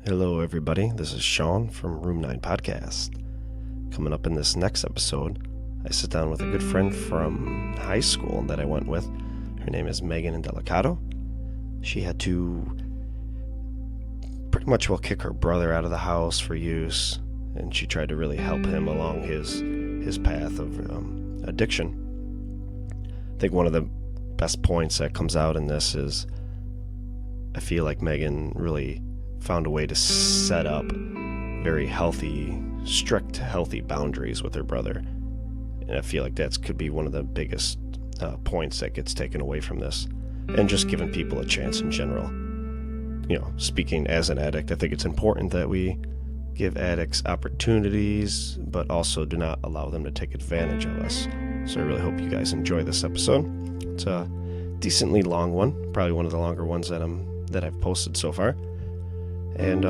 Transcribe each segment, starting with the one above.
Hello, everybody. This is Sean from Room 9 Podcast. Coming up in this next episode, I sit down with a good friend from high school that I went with. Her name is Maegen Indelicato. She had to pretty much kick her brother out of the house for use, and she tried to really help him along his path of addiction. I think one of the best points that comes out in this is I feel like Maegen really found a way to set up very strict, healthy boundaries with her brother. And I feel like that could be one of the biggest points that gets taken away from this. And just giving people a chance in general. You know, speaking as an addict, I think it's important that we give addicts opportunities, but also do not allow them to take advantage of us. So I really hope you guys enjoy this episode. It's a decently long one, probably one of the longer ones that I've posted so far. And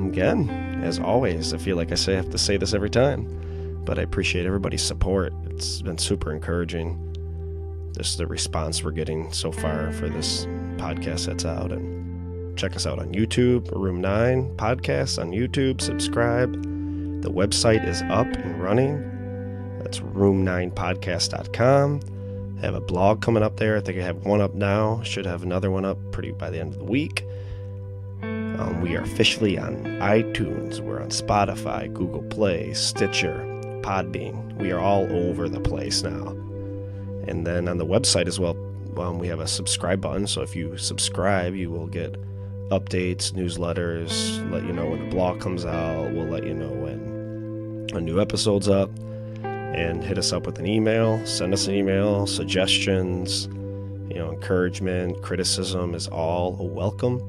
again, as always, I feel like I have to say this every time, but I appreciate everybody's support. It's been super encouraging, just the response we're getting so far for this podcast that's out. And check us out on YouTube, Room 9 Podcast on YouTube. Subscribe. The website is up and running. That's room9podcast.com. I have a blog coming up there. I think I have one up now. Should have another one up by the end of the week. We are officially on iTunes. We're on Spotify, Google Play, Stitcher, Podbean. We are all over the place now. And then on the website as well, we have a subscribe button. So if you subscribe, you will get updates, newsletters, let you know when a blog comes out. We'll let you know when a new episode's up. And hit us up with an email. Send us an email, suggestions, encouragement, criticism is all welcome.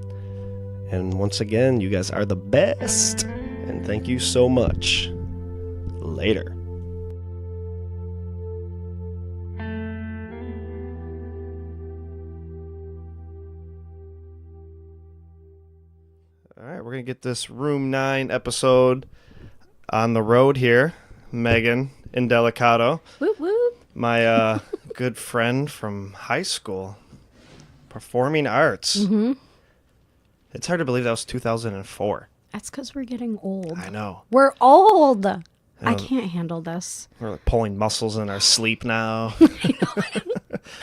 And once again, you guys are the best. And thank you so much. Later. All right, we're going to get this Room 9 episode on the road here. Maegen Indelicato. Whoop, whoop. My good friend from high school. Performing arts. Mm-hmm. It's hard to believe that was 2004. That's because we're getting old. I know. We're old. I can't handle this. We're like pulling muscles in our sleep now.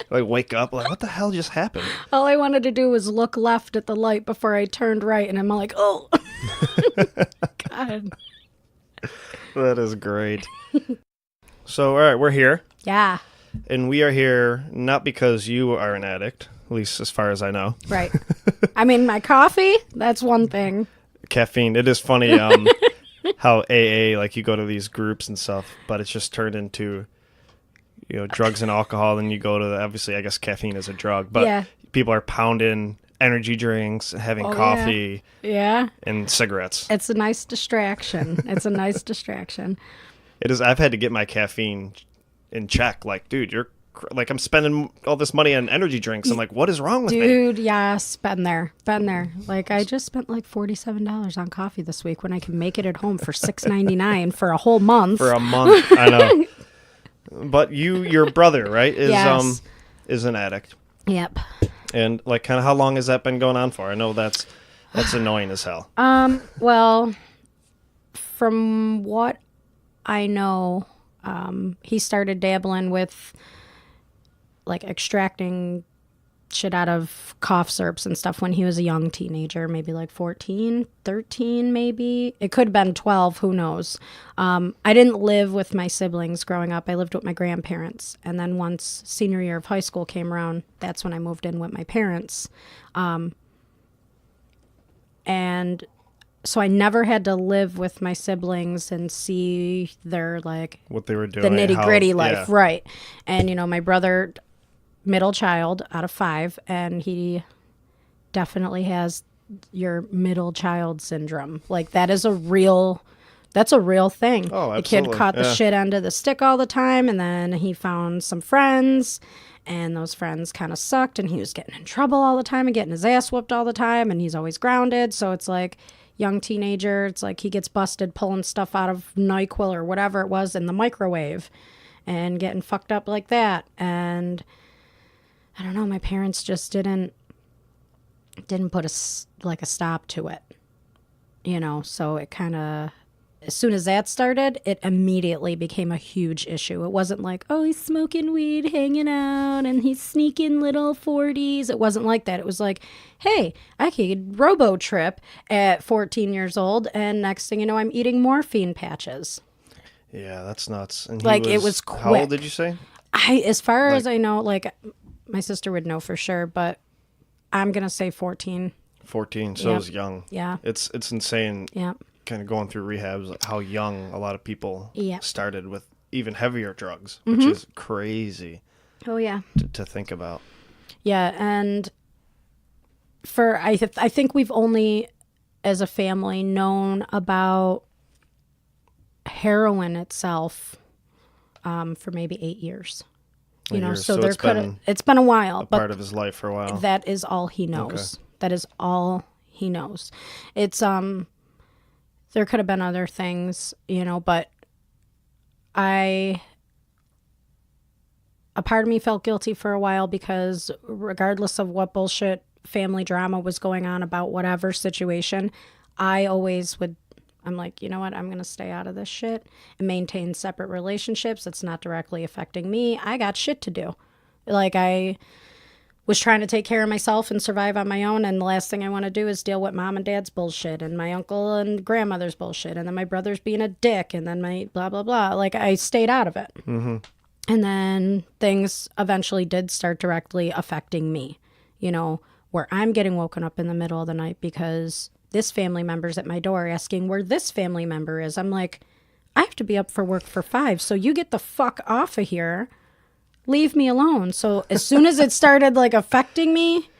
Like wake up, like what the hell just happened? All I wanted to do was look left at the light before I turned right, and I'm like, oh. God. That is great. So, all right, we're here. Yeah. And we are here not because you are an addict, at least as far as I know. Right. I mean, my coffee, that's one thing. Caffeine. It is funny how AA, like you go to these groups and stuff, but it's just turned into, drugs and alcohol. And you go to, obviously, I guess caffeine is a drug, but people are pounding energy drinks, having coffee, and cigarettes. It's a nice distraction. It is. I've had to get my caffeine in check. Like, dude, like I'm spending all this money on energy drinks. I'm like, what is wrong with me? Dude, yes, been there. Like, I just spent like $47 on coffee this week when I can make it at home for $6.99 for a whole month. For a month, I know. But your brother, right, is an addict. Yep. And like, kind of, how long has that been going on for? I know that's annoying as hell. Well, from what I know, he started dabbling with like extracting shit out of cough syrups and stuff when he was a young teenager, maybe like 14, 13 maybe. It could have been 12, who knows. I didn't live with my siblings growing up. I lived with my grandparents. And then once senior year of high school came around, that's when I moved in with my parents. And so I never had to live with my siblings and see their, like, what they were doing, the nitty-gritty life. Right. And, my brother, middle child out of 5, and he definitely has your middle child syndrome. Like, that's a real thing. Oh, absolutely. The kid caught the shit end of the stick all the time, and then he found some friends, and those friends kind of sucked, and he was getting in trouble all the time and getting his ass whooped all the time, and he's always grounded. So it's like, young teenager, it's like he gets busted pulling stuff out of NyQuil or whatever it was in the microwave and getting fucked up like that. And I don't know, my parents just didn't put a stop to it. So it kind of, as soon as that started, it immediately became a huge issue. It wasn't like, oh, he's smoking weed, hanging out, and he's sneaking little 40s. It wasn't like that. It was like, hey, I could robo-trip at 14 years old, and next thing you know, I'm eating morphine patches. Yeah, that's nuts. And it was quick. How old did you say? As far as I know, my sister would know for sure, but I'm going to say 14. 14, so it was young. Yeah. It's insane. Yeah. Kind of going through rehabs, like how young a lot of people started with even heavier drugs, which is crazy. Oh, yeah. To think about. Yeah, and I think we've only, as a family, known about heroin itself for maybe 8 years. So there it's been a while. Part of his life for a while. That is all he knows. Okay. That is all he knows. It's there could have been other things, but a part of me felt guilty for a while because regardless of what bullshit family drama was going on about whatever situation, I always I'm like, you know what? I'm going to stay out of this shit and maintain separate relationships. It's not directly affecting me. I got shit to do. I was trying to take care of myself and survive on my own, and the last thing I want to do is deal with mom and dad's bullshit and my uncle and grandmother's bullshit and then my brother's being a dick and then my blah, blah, blah. I stayed out of it. Mm-hmm. And then things eventually did start directly affecting me, where I'm getting woken up in the middle of the night because this family member's at my door asking where this family member is. I'm like, I have to be up for work for 5, so you get the fuck off of here. Leave me alone. So as soon as it started affecting me,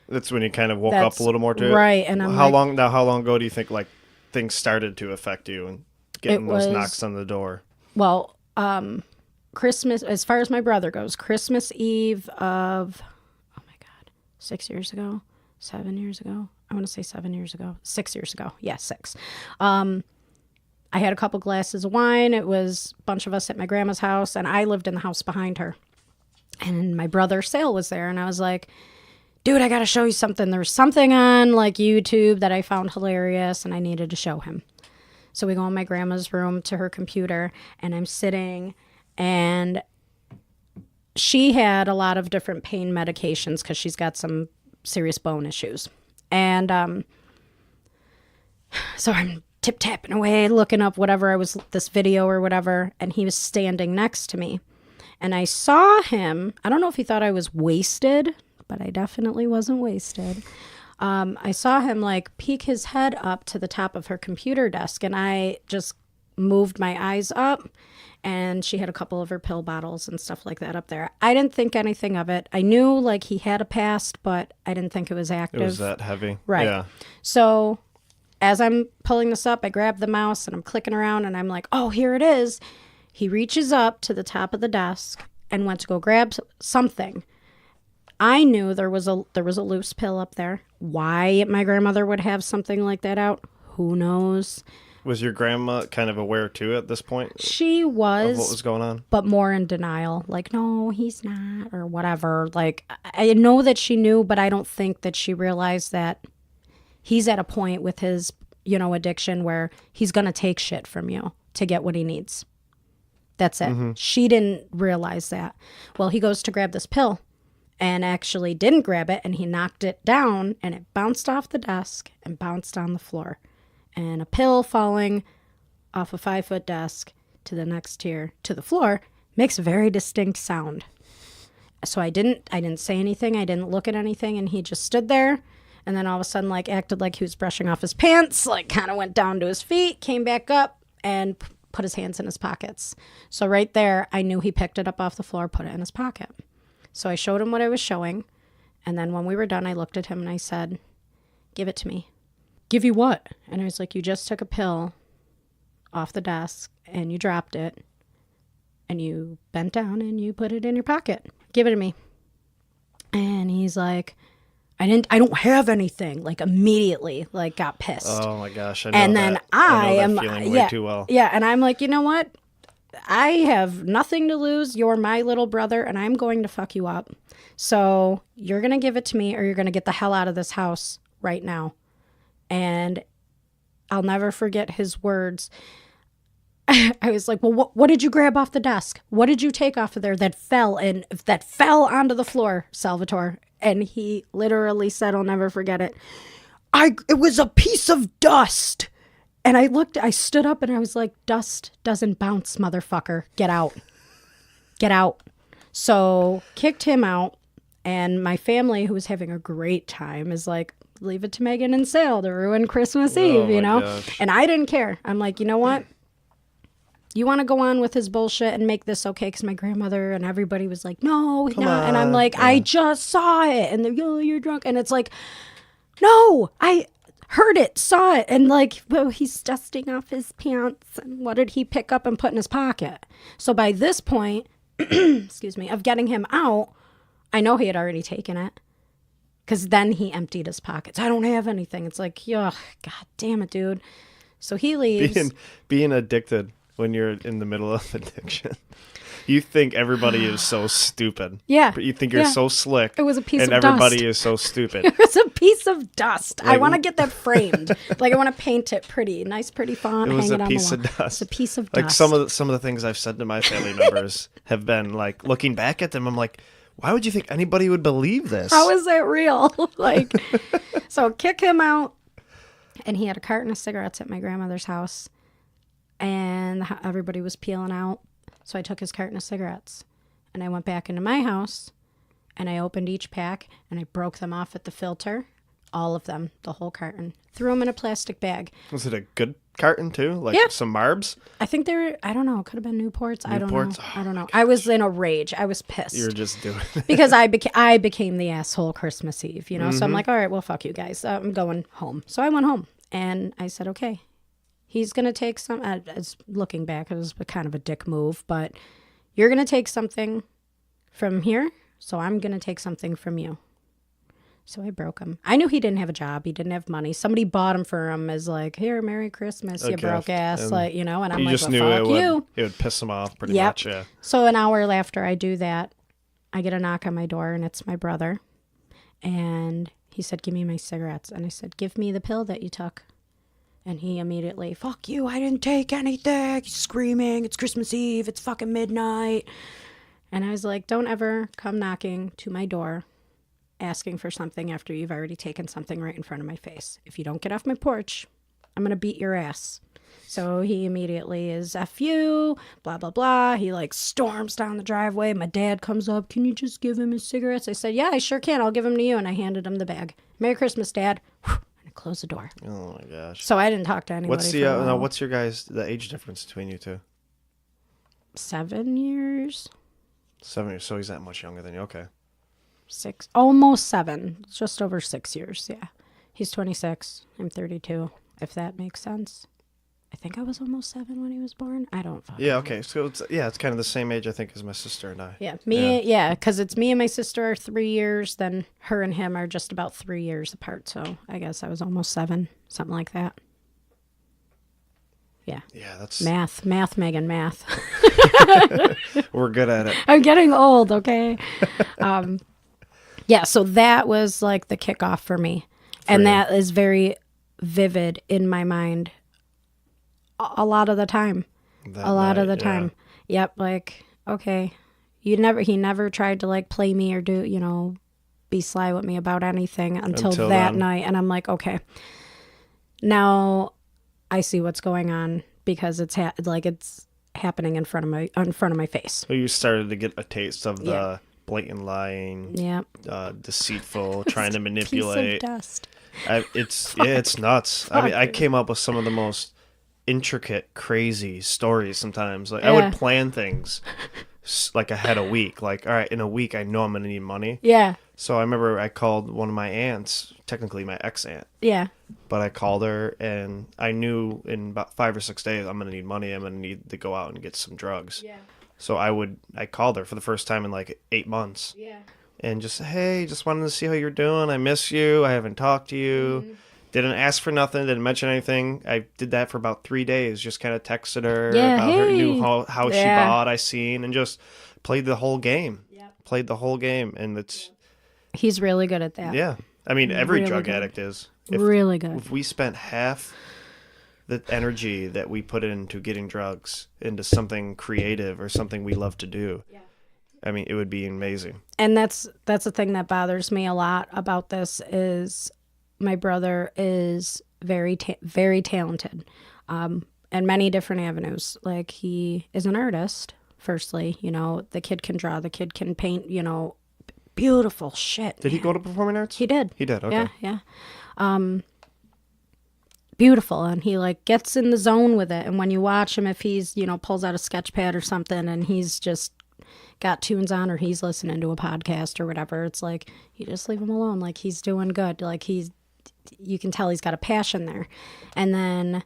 that's when you kind of woke up a little more to it. Right. And how long ago do you think things started to affect you and getting those knocks on the door? Well, Christmas, as far as my brother goes, Christmas Eve of, 6 years ago, 7 years ago. I want to say 7 years ago, 6 years ago. Yeah, 6. I had a couple glasses of wine. It was a bunch of us at my grandma's house, and I lived in the house behind her. And my brother Sale was there, and I was like, dude, I got to show you something. There was something on YouTube that I found hilarious, and I needed to show him. So we go in my grandma's room to her computer, and I'm sitting, and she had a lot of different pain medications because she's got some serious bone issues. And so I'm tip-tapping away, looking up whatever this video or whatever, and he was standing next to me. And I saw him, I don't know if he thought I was wasted, but I definitely wasn't wasted. I saw him peek his head up to the top of her computer desk, and I just moved my eyes up, and she had a couple of her pill bottles and stuff like that up there. I didn't think anything of it. I knew he had a past, but I didn't think it was active. It was that heavy. Right. Yeah. So as I'm pulling this up, I grab the mouse and I'm clicking around, and I'm like, oh, here it is. He reaches up to the top of the desk and went to go grab something. I knew there was a loose pill up there. Why my grandmother would have something like that out, who knows? Was your grandma kind of aware too at this point? She was. Of what was going on? But more in denial. No, he's not, or whatever. I know that she knew, but I don't think that she realized that he's at a point with his, addiction where he's going to take shit from you to get what he needs. That's it. Mm-hmm. She didn't realize that. Well, he goes to grab this pill and actually didn't grab it, and he knocked it down, and it bounced off the desk and bounced on the floor. And a pill falling off a 5-foot desk to the next tier to the floor makes a very distinct sound. So I didn't say anything. I didn't look at anything, and he just stood there. And then all of a sudden, acted like he was brushing off his pants, kind of went down to his feet, came back up, and put his hands in his pockets. So right there, I knew he picked it up off the floor, put it in his pocket. So I showed him what I was showing. And then when we were done, I looked at him and I said, give it to me. Give you what? And I was like, you just took a pill off the desk and you dropped it and you bent down and you put it in your pocket. Give it to me. And he's like, I don't have anything. Immediately, got pissed. Oh my gosh. I know and then that. I know am that feeling way too well. Yeah. And I'm like, you know what? I have nothing to lose. You're my little brother and I'm going to fuck you up. So you're going to give it to me or you're going to get the hell out of this house right now. And I'll never forget his words. I was like, well, what did you grab off the desk? What did you take off of there that fell onto the floor, Salvatore? And he literally said, I'll never forget it. It was a piece of dust. And I stood up and I was like, dust doesn't bounce, motherfucker. Get out. Get out. So kicked him out. And my family, who was having a great time, is like, leave it to Maegen and Sale to ruin Christmas Eve, you know? Gosh. And I didn't care. I'm like, you know what? You want to go on with his bullshit and make this okay? Because my grandmother and everybody was like, no, Come not. on. And I'm like, I just saw it. And they're, oh, you're drunk. And it's like, no, I heard it, saw it. And like, well, he's dusting off his pants. And what did he pick up and put in his pocket? So by this point, excuse me, of getting him out, I know he had already taken it. Because then he emptied his pockets. I don't have anything. It's like, God damn it, dude. So he leaves. Being addicted when you're in the middle of addiction. You think everybody is so stupid. Yeah. You think you're so slick. It was a piece of dust. And everybody is so stupid. It was a piece of dust. I want to get that framed. Like, I want to paint it pretty. Nice, pretty font. It was hang a it piece on the of wall. dust. It's a piece of like dust. some of the things I've said to my family members have been like, looking back at them, I'm like, why would you think anybody would believe this? How is that real? Like, so kick him out. And he had a carton of cigarettes at my grandmother's house. And everybody was peeling out. So I took his carton of cigarettes. And I went back into my house. And I opened each pack. And I broke them off at the filter. All of them. The whole carton. Threw them in a plastic bag. Was it a good carton too? Like some Marbs? I think they were, I don't know. It could have been Newports. I don't know. Oh, I don't know. I was in a rage. I was pissed. You were just doing it. Because I became the asshole Christmas Eve, you know? So I'm like, all right, well, fuck you guys. I'm going home. So I went home. And I said, okay. He's going to take some, as looking back, it was kind of a dick move, but you're going to take something from here, so I'm going to take something from you. So I broke him. I knew he didn't have a job. He didn't have money. Somebody bought him for him as like, here, Merry Christmas, you broke ass, and like, you know, and I'm you like, just well, knew fuck you. It would piss him off pretty much, yeah. So an hour after I do that, I get a knock on my door, and it's my brother. And he said, give me my cigarettes. And I said, give me the pill that you took. And he immediately, fuck you, I didn't take anything. He's screaming, it's Christmas Eve, it's fucking midnight. And I was like, don't ever come knocking to my door asking for something after you've already taken something right in front of my face. If you don't get off my porch, I'm going to beat your ass. So he immediately is F you, blah, blah, blah. He like storms down the driveway. My dad comes up, can you just give him his cigarettes? I said, yeah, I sure can. I'll give them to you. And I handed him the bag. Merry Christmas, Dad. Close the door. Oh my gosh. So I didn't talk to anybody. What's your guys, the age difference between you two? 7 years. 7 years. So he's that much younger than you. Okay. 6, almost 7. Just over 6 years. Yeah. He's 26. I'm 32. If that makes sense. I think I was almost 7 when he was born. I don't fucking know. Okay. So it's kind of the same age, I think, as my sister and I. Yeah. Because it's me and my sister are 3 years. Then her and him are just about 3 years apart. So I guess I was almost 7. Something like that. Yeah. Yeah, that's... Math, Megan, math. We're good at it. I'm getting old, okay? Yeah, so that was like the kickoff for me. And that is very vivid in my mind a lot of the time. Yep, like, okay. He never tried to like play me or do, you know, be sly with me about anything until that then. night. And I'm like, okay, now I see what's going on because it's happening in front of my face. So you started to get a taste of the blatant lying, deceitful, trying to manipulate. Piece of dust. It's nuts. I mean, I came up with some of the most intricate, crazy stories sometimes. Like I would plan things like ahead a week. Like, all right, in a week I know I'm gonna need money. Yeah. So I remember I called one of my aunts, technically my ex-aunt. Yeah. But I called her and I knew in about 5 or 6 days I'm gonna need money. I'm gonna need to go out and get some drugs. Yeah. So I called her for the first time in like 8 months. Yeah. And just, hey, just wanted to see how you're doing. I miss you. I haven't talked to you. Mm-hmm. Didn't ask for nothing. Didn't mention anything. I did that for about 3 days. Just kind of texted her about her new house she bought. I seen and just played the whole game. Yep. Played the whole game, and he's really good at that. Yeah, I mean every drug addict is really good. If we spent half the energy that we put into getting drugs into something creative or something we love to do. Yeah. I mean, it would be amazing. And that's the thing that bothers me a lot about this is my brother is very talented, in many different avenues. Like, he is an artist. Firstly, the kid can draw, the kid can paint, beautiful shit. Did he go to performing arts? He did. He did. Okay. Yeah. Beautiful, and he like gets in the zone with it. And when you watch him, if he's pulls out a sketch pad or something and he's just got tunes on, or he's listening to a podcast or whatever, it's like you just leave him alone. Like, he's doing good. Like, you can tell he's got a passion there. And then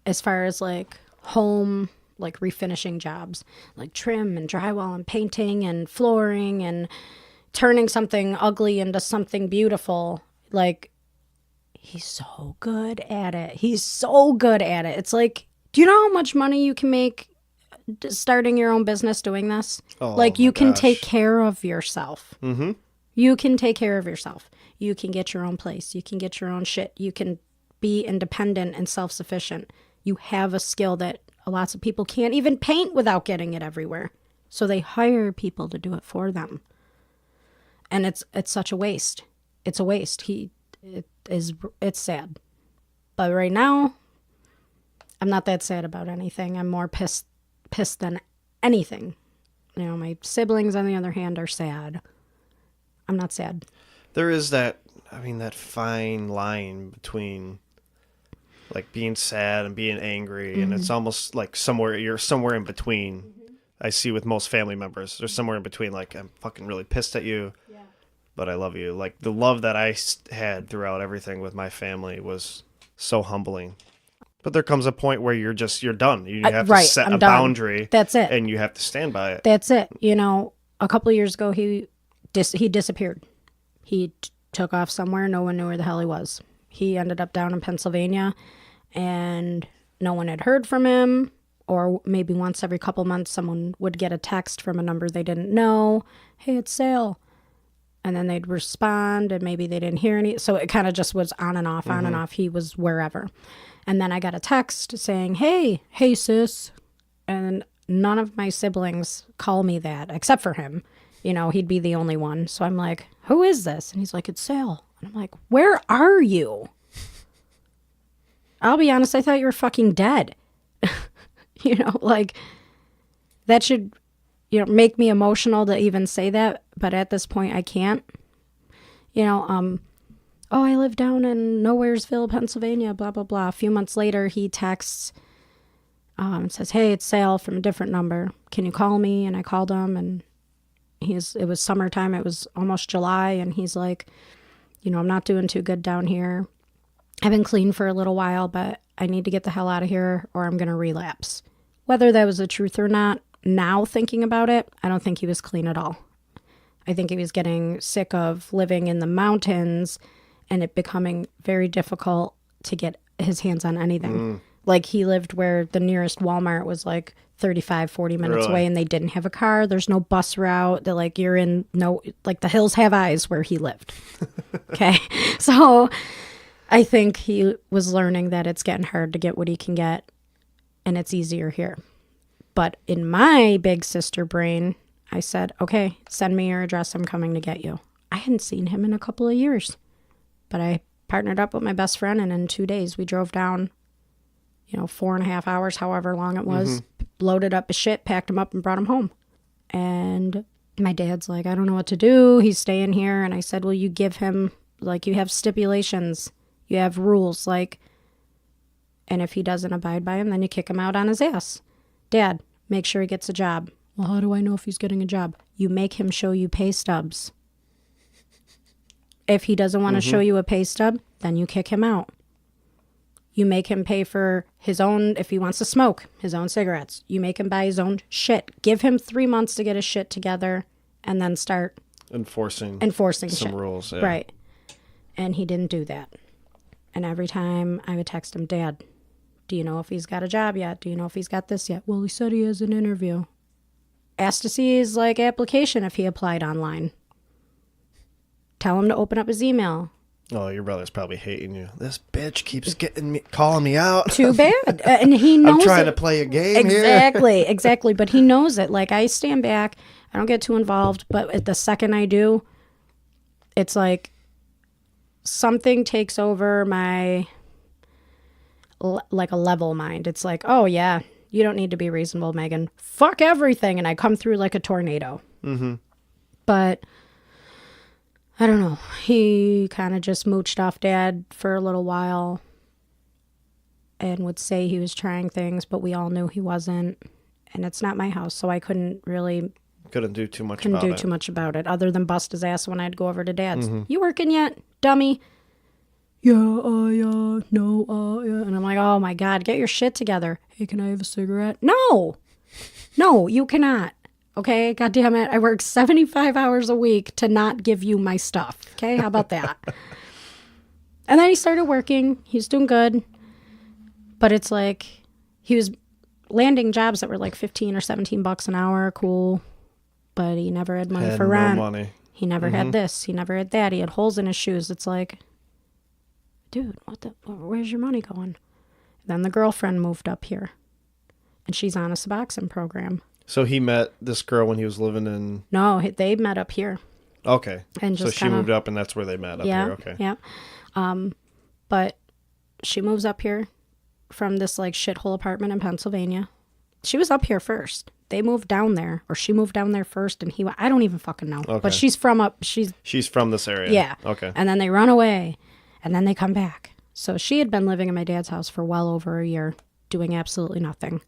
as far as like home, like refinishing jobs, like trim and drywall and painting and flooring and turning something ugly into something beautiful, like, he's so good at it. He's so good at it. It's like, do you know how much money you can make starting your own business doing this? Oh, like, you can take care of yourself. Mm-hmm. You can take care of yourself. You can get your own place. You can get your own shit. You can be independent and self-sufficient. You have a skill that lots of people can't even paint without getting it everywhere. So they hire people to do it for them. And it's such a waste. It's a waste. It's sad. But right now, I'm not that sad about anything. I'm more pissed than anything. My siblings, on the other hand, are sad. I'm not sad. There is that fine line between like being sad and being angry, mm-hmm. and it's almost like you're somewhere in between. Mm-hmm. I see with most family members, there's somewhere in between. Like, I'm fucking really pissed at you. Yeah. But I love you. Like, the love that I had throughout everything with my family was so humbling. But there comes a point where you're done. You have to set a boundary. That's it. And you have to stand by it. That's it. A couple of years ago, he disappeared. He took off somewhere. No one knew where the hell he was. He ended up down in Pennsylvania, and no one had heard from him. Or maybe once every couple months, someone would get a text from a number they didn't know. Hey, it's Sale. And then they'd respond, and maybe they didn't hear any. So it kind of just was on and off, on and off. He was wherever. And then I got a text saying, hey, sis. And none of my siblings call me that, except for him. He'd be the only one. So I'm like, who is this? And he's like, it's Sale. And I'm like, where are you? I'll be honest, I thought you were fucking dead. Like, that should... make me emotional to even say that, but at this point I can't. I live down in Nowheresville, Pennsylvania, blah, blah, blah. A few months later, he texts, says, hey, it's Sale from a different number. Can you call me? And I called him, and it was summertime. It was almost July, and he's like, I'm not doing too good down here. I've been clean for a little while, but I need to get the hell out of here or I'm going to relapse. Whether that was the truth or not, now thinking about it, I don't think he was clean at all. I think he was getting sick of living in the mountains and it becoming very difficult to get his hands on anything. Like, he lived where the nearest Walmart was like 35, 40 minutes away, and they didn't have a car. There's no bus route. They're like, the hills have eyes where he lived. Okay. So I think he was learning that it's getting hard to get what he can get, and it's easier here. But in my big sister brain, I said, okay, send me your address. I'm coming to get you. I hadn't seen him in a couple of years, but I partnered up with my best friend, and in 2 days we drove down, 4.5 hours, however long it was, loaded up his shit, packed him up, and brought him home. And my dad's like, I don't know what to do. He's staying here. And I said, well, you give him, you have stipulations, you have rules, and if he doesn't abide by them, then you kick him out on his ass. Dad, make sure he gets a job. Well, how do I know if he's getting a job? You make him show you pay stubs. If he doesn't want to show you a pay stub, then you kick him out. You make him pay for his own, if he wants to smoke, his own cigarettes. You make him buy his own shit. Give him 3 months to get his shit together and then start enforcing some shit. Rules. Yeah. Right. And he didn't do that. And every time I would text him, Dad, do you know if he's got a job yet? Do you know if he's got this yet? Well, he said he has an interview. Asked to see his application if he applied online. Tell him to open up his email. Oh, your brother's probably hating you. This bitch keeps calling me out. Too bad. And he knows I'm trying it. to play a game Exactly, exactly. But he knows it. Like, I stand back. I don't get too involved. But at the second I do, it's like something takes over my, like, a level mind. It's like, oh, yeah, you don't need to be reasonable, Megan. Fuck everything. And I come through like a tornado. Mm-hmm. But I don't know. He kind of just mooched off Dad for a little while and would say he was trying things, but we all knew he wasn't. And it's not my house, so I couldn't do too much about it other than bust his ass when I'd go over to Dad's. Mm-hmm. You working yet, dummy? Yeah, no, yeah. And I'm like, oh my God, get your shit together. Hey, can I have a cigarette? No, you cannot. Okay, God damn it. I work 75 hours a week to not give you my stuff. Okay, how about that? And then he started working. He's doing good. But it's like he was landing jobs that were like 15 or 17 bucks an hour. Cool. But he never had money for rent. Money. He never had this. He never had that. He had holes in his shoes. It's like, dude, where's your money going? Then the girlfriend moved up here. And she's on a Suboxone program. So he met this girl when he was living in... No, they met up here. Okay. And just so she moved up and that's where they met up here. Okay. Yeah. But she moves up here from this like shithole apartment in Pennsylvania. She was up here first. They moved down there, or she moved down there first, and I don't even fucking know. Okay. But she's from this area. Yeah. Okay. And then they run away, and then they come back. So she had been living in my dad's house for well over a year, doing absolutely nothing.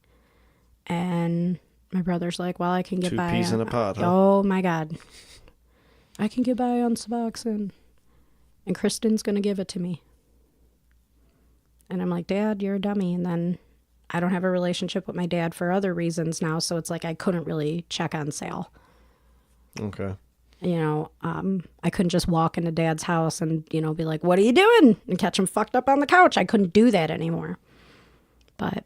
And my brother's like, well, I can get by. 2 peas in a pod, huh? Oh, my God. I can get by on Suboxone. And Kristen's going to give it to me. And I'm like, Dad, you're a dummy. And then I don't have a relationship with my dad for other reasons now. So it's like I couldn't really check on Sal. Okay. You know, I couldn't just walk into Dad's house and, you know, be like, what are you doing? And catch him fucked up on the couch. I couldn't do that anymore. But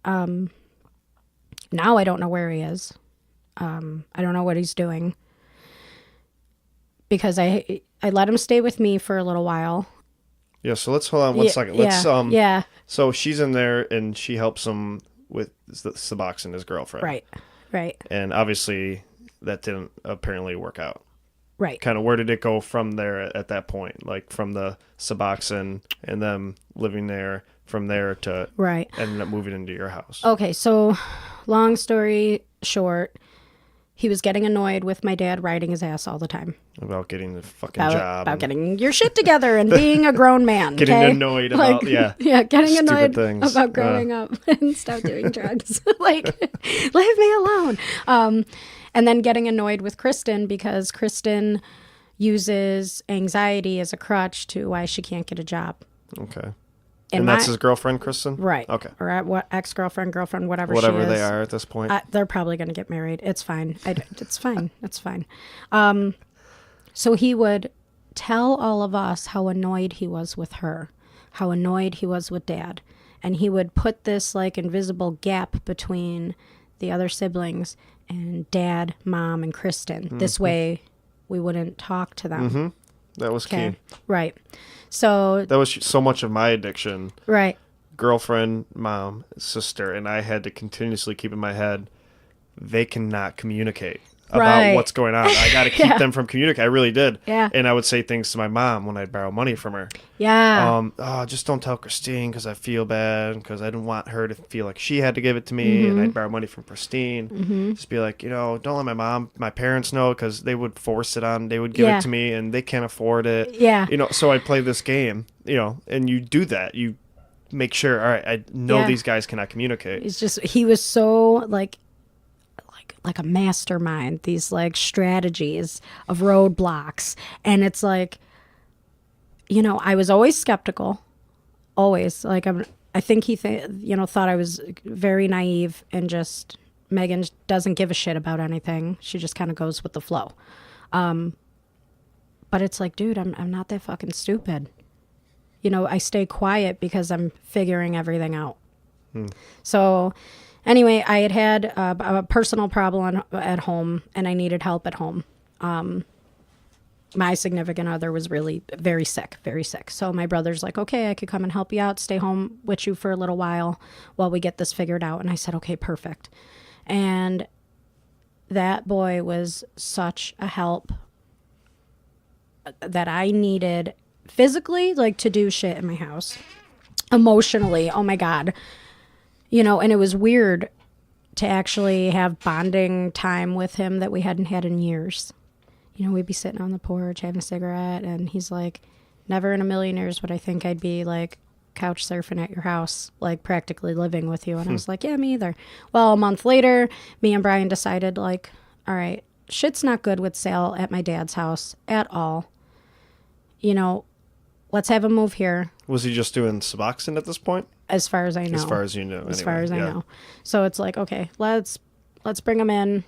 now I don't know where he is. I don't know what he's doing. Because I let him stay with me for a little while. Yeah, so let's hold on one second. Let's So she's in there and she helps him with the Suboxone, his girlfriend. Right. And obviously that didn't apparently work out. Right. Kind of where did it go from there at that point? Like from the Suboxone and them living there, from there to ending up moving into your house. Okay, so long story short, he was getting annoyed with my dad riding his ass all the time. About getting the fucking job. About getting your shit together and being a grown man. Getting annoyed about, getting annoyed things. about growing up and stop doing drugs. Like, leave me alone. And then getting annoyed with Kristen because Kristen uses anxiety as a crutch to why she can't get a job. Okay. And that's his girlfriend, Kristen? Right. Okay. Or ex-girlfriend, girlfriend, whatever she is. Whatever they are at this point. They're probably going to get married. It's fine. It's fine. It's fine. So he would tell all of us how annoyed he was with her, how annoyed he was with Dad. And he would put this like invisible gap between the other siblings and Dad, Mom, and Kristen. Mm-hmm. This way we wouldn't talk to them. Mm-hmm. That was key. Right. So that was so much of my addiction. Right. Girlfriend, mom, sister, and I had to continuously keep in my head, they cannot communicate about what's going on. I got to keep them from communicating. I really did. Yeah. And I would say things to my mom when I'd borrow money from her. Yeah. Just don't tell Christine because I feel bad because I didn't want her to feel like she had to give it to me. Mm-hmm. And I'd borrow money from Christine. Mm-hmm. Just be like, don't let my parents know because they would force it on. They would give it to me and they can't afford it. Yeah. So I'd play this game, and you do that. You make sure, all right, I know these guys cannot communicate. He was so like a mastermind, these like strategies of roadblocks. And it's like, I was always skeptical, always. Like, I think he thought I was very naive and just, Megan doesn't give a shit about anything. She just kind of goes with the flow. But it's like, dude, I'm not that fucking stupid. I stay quiet because I'm figuring everything out. So anyway, I had a personal problem at home, and I needed help at home. my significant other was really very sick, very sick. So my brother's like, okay, I could come and help you out, stay home with you for a little while we get this figured out. And I said, okay, perfect. And that boy was such a help that I needed physically, like, to do shit in my house. Emotionally, oh my God. You know, and it was weird to actually have bonding time with him that we hadn't had in years. You know, we'd be sitting on the porch having a cigarette, and he's like, never in a million years would I think I'd be, like, couch surfing at your house, like, practically living with you. And I was like, yeah, me either. Well, a month later, me and Brian decided, like, all right, shit's not good with Sal at my dad's house at all. You know, let's have him move here. Was he just doing Suboxone at this point? As far as I know. As far as you know. As far as I know. So it's like, okay, let's bring him in,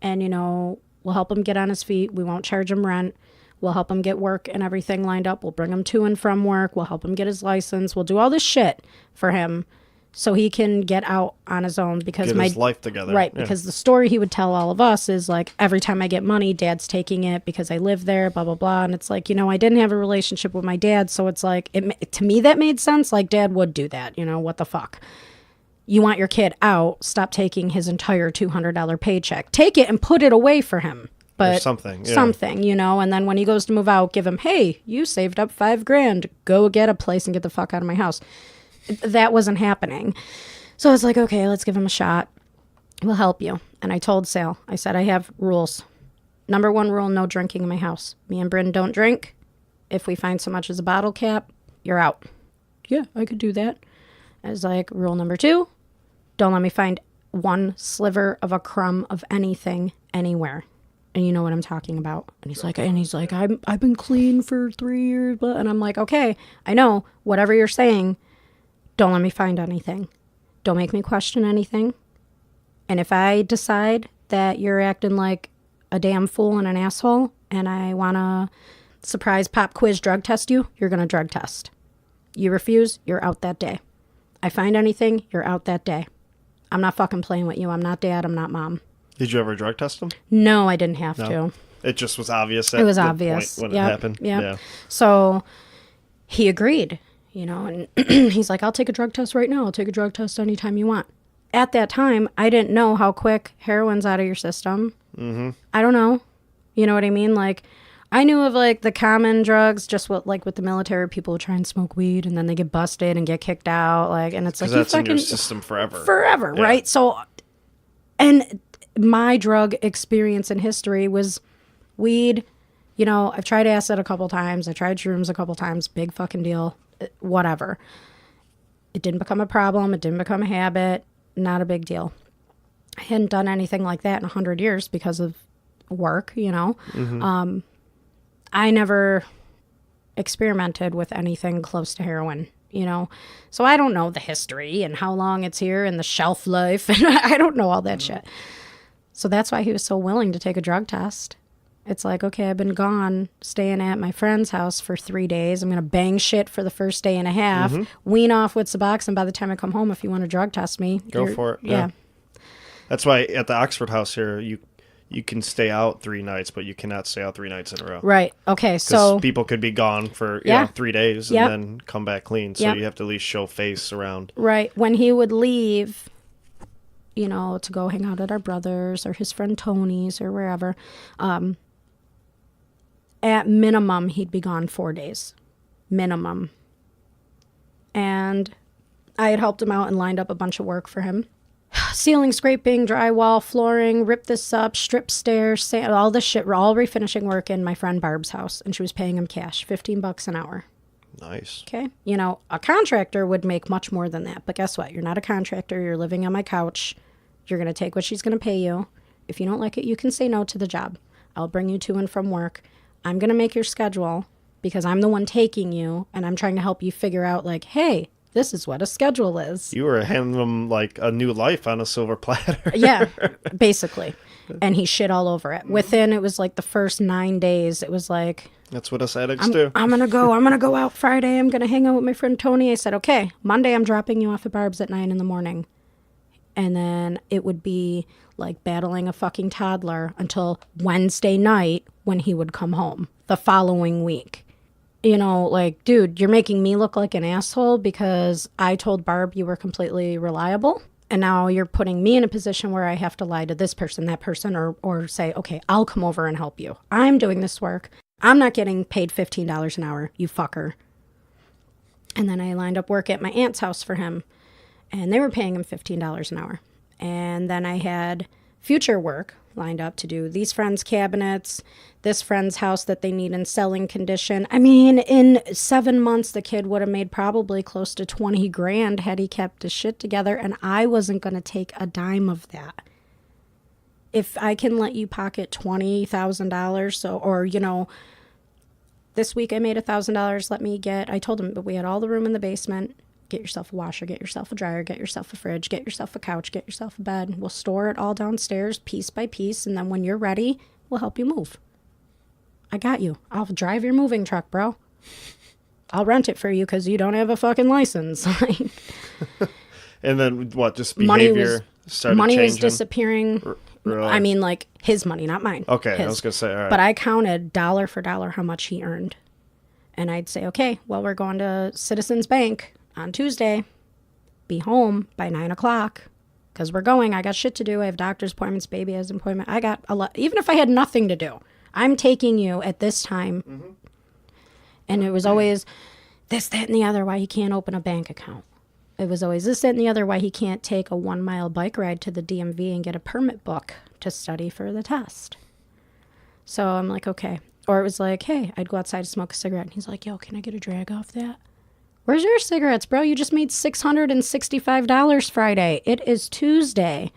and, you know, we'll help him get on his feet. We won't charge him rent. We'll help him get work and everything lined up. We'll bring him to and from work. We'll help him get his license. We'll do all this shit for him so he can get out on his own, because get his life together. Right, because the story he would tell all of us is like, every time I get money, Dad's taking it because I live there, blah, blah, blah. And it's like, you know, I didn't have a relationship with my dad, so it's like, to me that made sense. Like, Dad would do that, you know, what the fuck? You want your kid out, stop taking his entire $200 paycheck. Take it and put it away for him. But or something, you know, and then when he goes to move out, give him, hey, you saved up $5,000, go get a place and get the fuck out of my house. That wasn't happening. So I was like, okay, let's give him a shot. We'll help you. And I told Sal, I said, I have rules. Number 1 rule, no drinking in my house. Me and Bryn don't drink. If we find so much as a bottle cap, you're out. Yeah, I could do that. I was like, rule number 2, don't let me find one sliver of a crumb of anything anywhere. And you know what I'm talking about. And he's like, I've been clean for 3 years. And I'm like, okay, I know, whatever you're saying, don't let me find anything. Don't make me question anything. And if I decide that you're acting like a damn fool and an asshole, and I want to surprise pop quiz drug test you, you're going to drug test. You refuse, you're out that day. I find anything, you're out that day. I'm not fucking playing with you. I'm not Dad. I'm not Mom. Did you ever drug test him? No, I didn't have to. It just was obvious. It was obvious when it happened. Yep. Yeah. So he agreed, you know, and he's like, I'll take a drug test right now. I'll take a drug test anytime you want. At that time, I didn't know how quick heroin's out of your system. Mm-hmm. I don't know. You know what I mean? Like, I knew of, like, the common drugs, just what, like, with the military, people try and smoke weed and then they get busted and get kicked out. Like, and it's like, that's in your system forever. Forever, yeah. Right? So, and my drug experience in history was weed. You know, I've tried acid a couple times. I tried shrooms a couple times. Big fucking deal. Whatever. It didn't become a problem. It didn't become a habit. Not a big deal. I hadn't done anything like that in 100 years because of work, you know. Mm-hmm. I never experimented with anything close to heroin, you know. So I don't know the history and how long it's here and the shelf life. And I don't know all that shit. So that's why he was so willing to take a drug test. It's like, okay, I've been gone, staying at my friend's house for 3 days. I'm going to bang shit for the first day and a half, wean off with Suboxone. By the time I come home, if you want to drug test me, go for it. Yeah. That's why at the Oxford house here, you can stay out 3 nights, but you cannot stay out 3 nights in a row. Right. Okay. So people could be gone for 3 days and then come back clean. So you have to at least show face around. Right. When he would leave, you know, to go hang out at our brother's or his friend Tony's or wherever, at minimum, he'd be gone 4 days. Minimum. And I had helped him out and lined up a bunch of work for him. Ceiling scraping, drywall, flooring, rip this up, strip stairs, sand, all this shit. We're all refinishing work in my friend Barb's house. And she was paying him cash, $15 an hour. Nice. Okay. You know, a contractor would make much more than that. But guess what? You're not a contractor. You're living on my couch. You're going to take what she's going to pay you. If you don't like it, you can say no to the job. I'll bring you to and from work. I'm going to make your schedule because I'm the one taking you. And I'm trying to help you figure out, like, hey, this is what a schedule is. You were handing him like a new life on a silver platter. Yeah, basically. And he shit all over it. Within, it was like the first 9 days, it was like... That's what us addicts do. I'm going to go out Friday. I'm going to hang out with my friend Tony. I said, okay, Monday I'm dropping you off at Barb's at 9 in the morning. And then it would be like battling a fucking toddler until Wednesday night when he would come home the following week. You know, like, dude, you're making me look like an asshole because I told Barb you were completely reliable. And now you're putting me in a position where I have to lie to this person, that person, or say, okay, I'll come over and help you. I'm doing this work. I'm not getting paid $15 an hour, you fucker. And then I lined up work at my aunt's house for him, and they were paying him $15 an hour. And then I had future work lined up to do these friends' cabinets, this friend's house that they need in selling condition. I mean, in 7 months, the kid would have made probably close to 20 grand had he kept his shit together, and I wasn't going to take a dime of that. If I can let you pocket $20,000, so, or, you know, this week I made $1,000, I told him, but we had all the room in the basement. Get yourself a washer, get yourself a dryer, get yourself a fridge, get yourself a couch, get yourself a bed. We'll store it all downstairs piece by piece, and then when you're ready, we'll help you move. I got you. I'll drive your moving truck, bro. I'll rent it for you because you don't have a fucking license. And then what, just behavior started money changing? was disappearing. Really? I mean, like, his money, not mine. Okay, his. I was going to say, all right. But I counted dollar for dollar how much he earned. And I'd say, okay, well, we're going to Citizens Bank on Tuesday. Be home by 9 o'clock because we're going. I got shit to do. I have doctor's appointments. Baby has an appointment. I got a lot. Even if I had nothing to do, I'm taking you at this time. Mm-hmm. And it was always this, that, and the other why he can't open a bank account. It was always this, that, and the other why he can't take a 1-mile bike ride to the DMV and get a permit book to study for the test. So I'm like, okay. Or it was like, hey, I'd go outside to smoke a cigarette. And he's like, yo, can I get a drag off that? Where's your cigarettes, bro? You just made $665 Friday. It is Tuesday.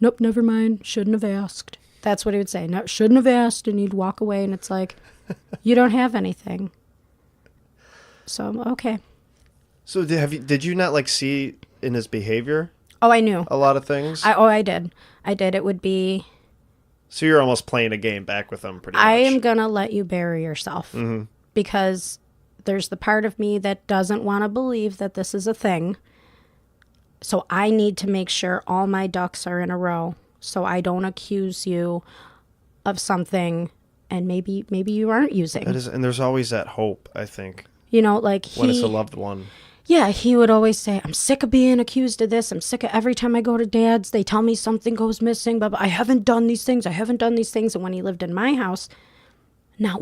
Nope, never mind. Shouldn't have asked. That's what he would say. No, shouldn't have asked. And he'd walk away. And it's like, you don't have anything. So, okay. So did you not like see in his behavior? Oh, I knew. A lot of things? I did. It would be... So you're almost playing a game back with him pretty much. I am going to let you bury yourself. Mm-hmm. Because there's the part of me that doesn't want to believe that this is a thing. So I need to make sure all my ducks are in a row. So I don't accuse you of something and maybe you aren't using. And there's always that hope, I think. You know, like when it's a loved one. Yeah, he would always say, I'm sick of being accused of this. I'm sick of every time I go to Dad's, they tell me something goes missing, but I haven't done these things. And when he lived in my house, not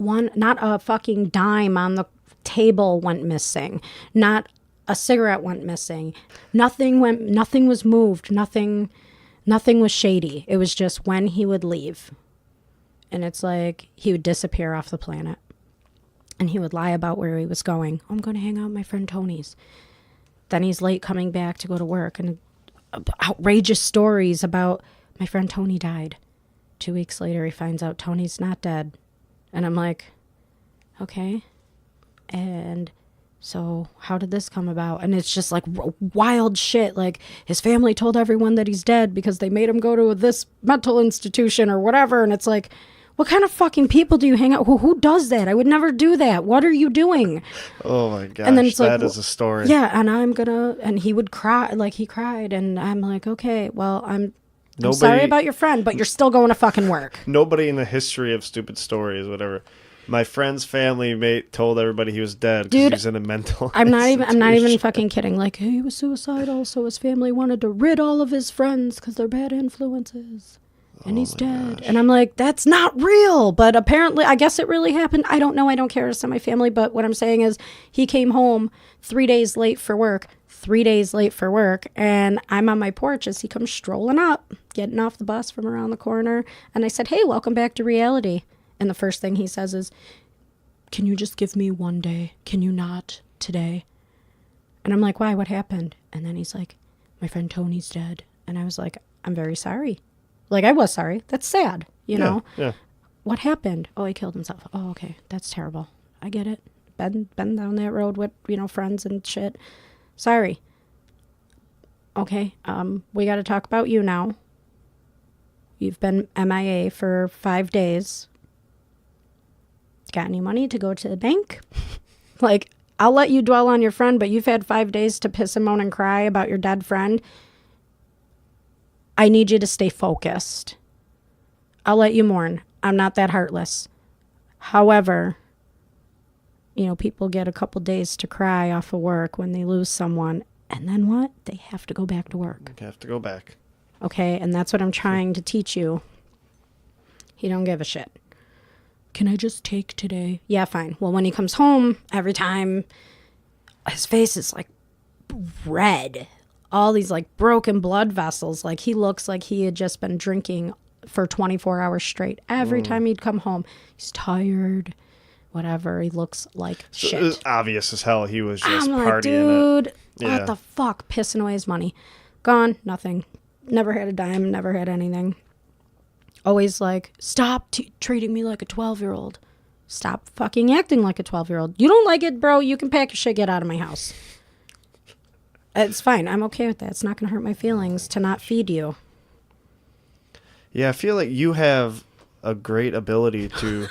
a fucking dime on the table went missing. Not a cigarette went missing. Nothing was moved. Nothing was shady. It was just when he would leave. And it's like he would disappear off the planet. And he would lie about where he was going. I'm going to hang out with my friend Tony's. Then he's late coming back to go to work. And outrageous stories about my friend Tony died. 2 weeks later, he finds out Tony's not dead. And I'm like, okay. And so how did this come about? And it's just like wild shit. Like his family told everyone that he's dead because they made him go to this mental institution or whatever. And it's like, what kind of fucking people do you hang out? Who does that? I would never do that. What are you doing? Oh my gosh, and then it's that is a story. Yeah, and he would cry, like he cried, and I'm like, okay, well, I'm sorry about your friend, but you're still going to fucking work. Nobody in the history of stupid stories, whatever. My friend's family mate told everybody he was dead because he was in a mental I'm not even fucking kidding. Like, he was suicidal, so his family wanted to rid all of his friends because they're bad influences. And he's dead. Gosh. And I'm like, that's not real. But apparently, I guess it really happened. I don't know. I don't care. It's not my family. But what I'm saying is he came home 3 days late for work. And I'm on my porch as he comes strolling up, getting off the bus from around the corner. And I said, hey, welcome back to reality. And the first thing he says is, can you just give me one day? Can you not today? And I'm like, why? What happened? And then he's like, my friend Tony's dead. And I was like, I'm very sorry. Like, I was sorry. That's sad, you know? Yeah. What happened? Oh, he killed himself. Oh, okay. That's terrible. I get it. Been down that road with, friends and shit. Sorry. Okay, we got to talk about you now. You've been MIA for 5 days. Got any money to go to the bank? Like, I'll let you dwell on your friend, but you've had 5 days to piss and moan and cry about your dead friend. I need you to stay focused. I'll let you mourn. I'm not that heartless. However, people get a couple days to cry off of work when they lose someone. And then what? They have to go back to work. You have to go back. Okay, and that's what I'm trying to teach you. He don't give a shit. Can I just take today? Yeah, fine. Well, when he comes home, every time his face is like red. All these like broken blood vessels. Like he looks like he had just been drinking for 24 hours straight. Every time he'd come home, he's tired. Whatever. He looks like shit. It was obvious as hell. He was just I'm partying like, dude, it. Yeah. what the fuck? Pissing away his money. Gone. Nothing. Never had a dime. Never had anything. Always like, stop treating me like a 12-year-old. Stop fucking acting like a 12-year-old. You don't like it, bro? You can pack your shit, get out of my house. It's fine. I'm okay with that. It's not going to hurt my feelings to not feed you. Yeah, I feel like you have a great ability to...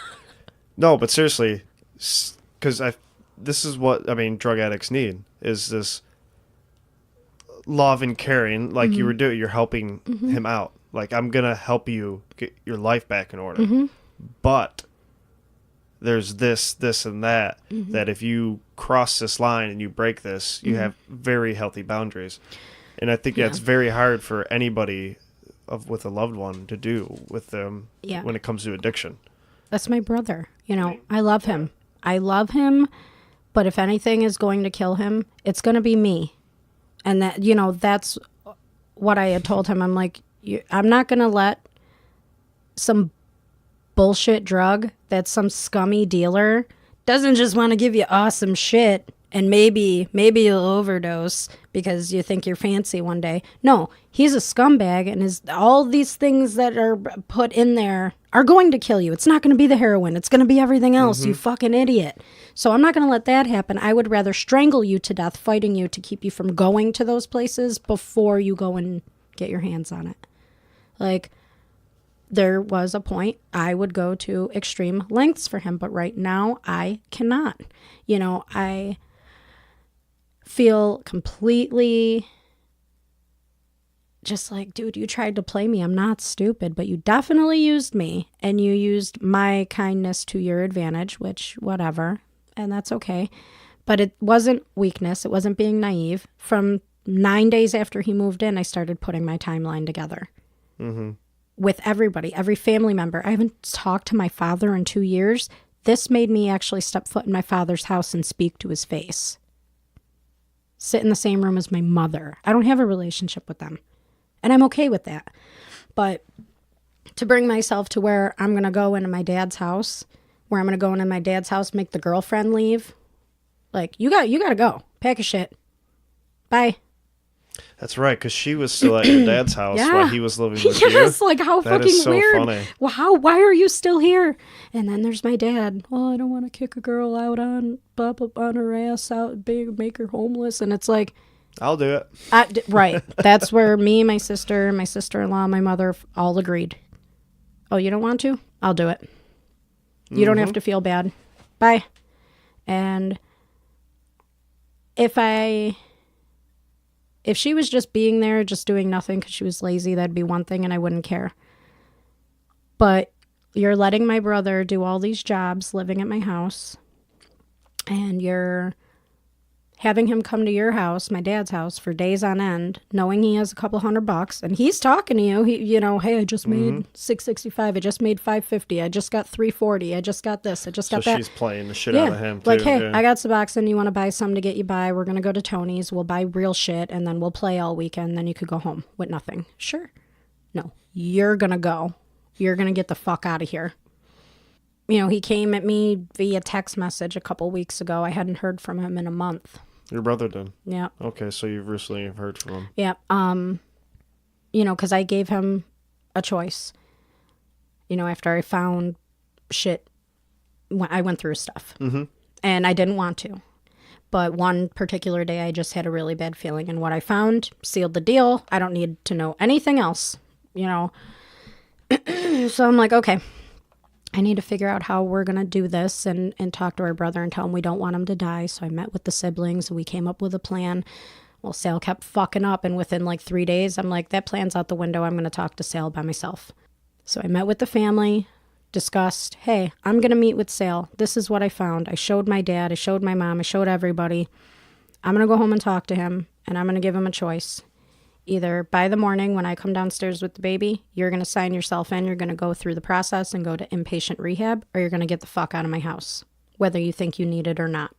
No, but seriously, because this is what, drug addicts need, is this love and caring, like you were doing. You're helping him out. Like, I'm going to help you get your life back in order. But there's this, and that, that if you cross this line and you break this, you have very healthy boundaries. And I think that's very hard for anybody with a loved one to do with them when it comes to addiction. That's my brother. I love him. But if anything is going to kill him, it's going to be me. And that, that's what I had told him. I'm like, I'm not going to let some bullshit drug that some scummy dealer doesn't just want to give you awesome shit and maybe you'll overdose because you think you're fancy one day. No, he's a scumbag, and all these things that are put in there are going to kill you. It's not going to be the heroin. It's going to be everything else, you fucking idiot. So I'm not going to let that happen. I would rather strangle you to death fighting you to keep you from going to those places before you go and get your hands on it. Like, there was a point I would go to extreme lengths for him, but right now I cannot. I feel completely just like, dude, you tried to play me. I'm not stupid, but you definitely used me, and you used my kindness to your advantage, which whatever, and that's okay. But it wasn't weakness. It wasn't being naive. From 9 days after he moved in, I started putting my timeline together. With everybody, every family member. I haven't talked to my father in 2 years. This made me actually step foot in my father's house and speak to his face. Sit in the same room as my mother. I don't have a relationship with them. And I'm okay with that. But to bring myself to where I'm going to go into my dad's house, make the girlfriend leave. Like, you got to go. Pack your shit. Bye. That's right, because she was still at your dad's house while he was living with you. Yes, like how that fucking is so weird. Funny. Well, why are you still here? And then there's my dad. Well, I don't want to kick a girl out on her ass, make her homeless. And it's like, I'll do it. Right. That's where me, my sister-in-law, my mother all agreed. Oh, you don't want to? I'll do it. You don't have to feel bad. Bye. And if she was just being there, just doing nothing because she was lazy, that'd be one thing and I wouldn't care. But you're letting my brother do all these jobs living at my house, and you're having him come to your house, my dad's house, for days on end, knowing he has a couple $100, and he's talking to you. Hey, I just made $665. I just made $550. I just got $340. I just got this. I just got that. So she's playing the shit out of him, too. Like, hey, I got Suboxone. You want to buy some to get you by? We're going to go to Tony's. We'll buy real shit, and then we'll play all weekend. Then you could go home with nothing. Sure. No, you're going to go. You're going to get the fuck out of here. He came at me via text message a couple weeks ago. I hadn't heard from him in a month. Your brother did? Yeah. Okay, so you've recently heard from him. Yeah. Because I gave him a choice. After I found shit, I went through stuff. And I didn't want to. But one particular day, I just had a really bad feeling. And what I found sealed the deal. I don't need to know anything else, So I'm like, okay. I need to figure out how we're going to do this and talk to our brother and tell him we don't want him to die. So I met with the siblings and we came up with a plan. Well, Sal kept fucking up. And within like 3 days, I'm like, that plan's out the window. I'm going to talk to Sal by myself. So I met with the family, discussed, hey, I'm going to meet with Sale. This is what I found. I showed my dad. I showed my mom. I showed everybody. I'm going to go home and talk to him, and I'm going to give him a choice. Either by the morning when I come downstairs with the baby, you're going to sign yourself in, you're going to go through the process and go to inpatient rehab, or you're going to get the fuck out of my house, whether you think you need it or not.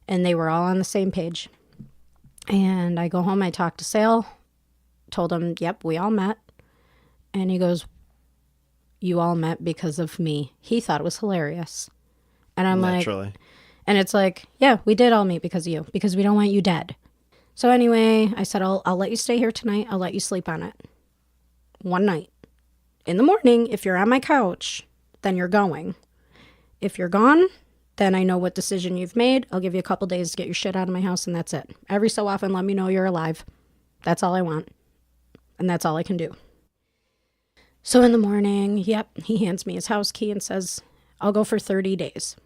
And they were all on the same page. And I go home, I talk to Sale, told him, yep, we all met. And he goes, you all met because of me. He thought it was hilarious. And I'm Naturally. like, and it's like, yeah, we did all meet because of you, because we don't want you dead. So anyway, I said, I'll let you stay here tonight. I'll let you sleep on it. One night. In the morning, if you're on my couch, then you're going. If you're gone, then I know what decision you've made. I'll give you a couple days to get your shit out of my house, and that's it. Every so often, let me know you're alive. That's all I want. And that's all I can do. So in the morning, yep, he hands me his house key and says, I'll go for 30 days.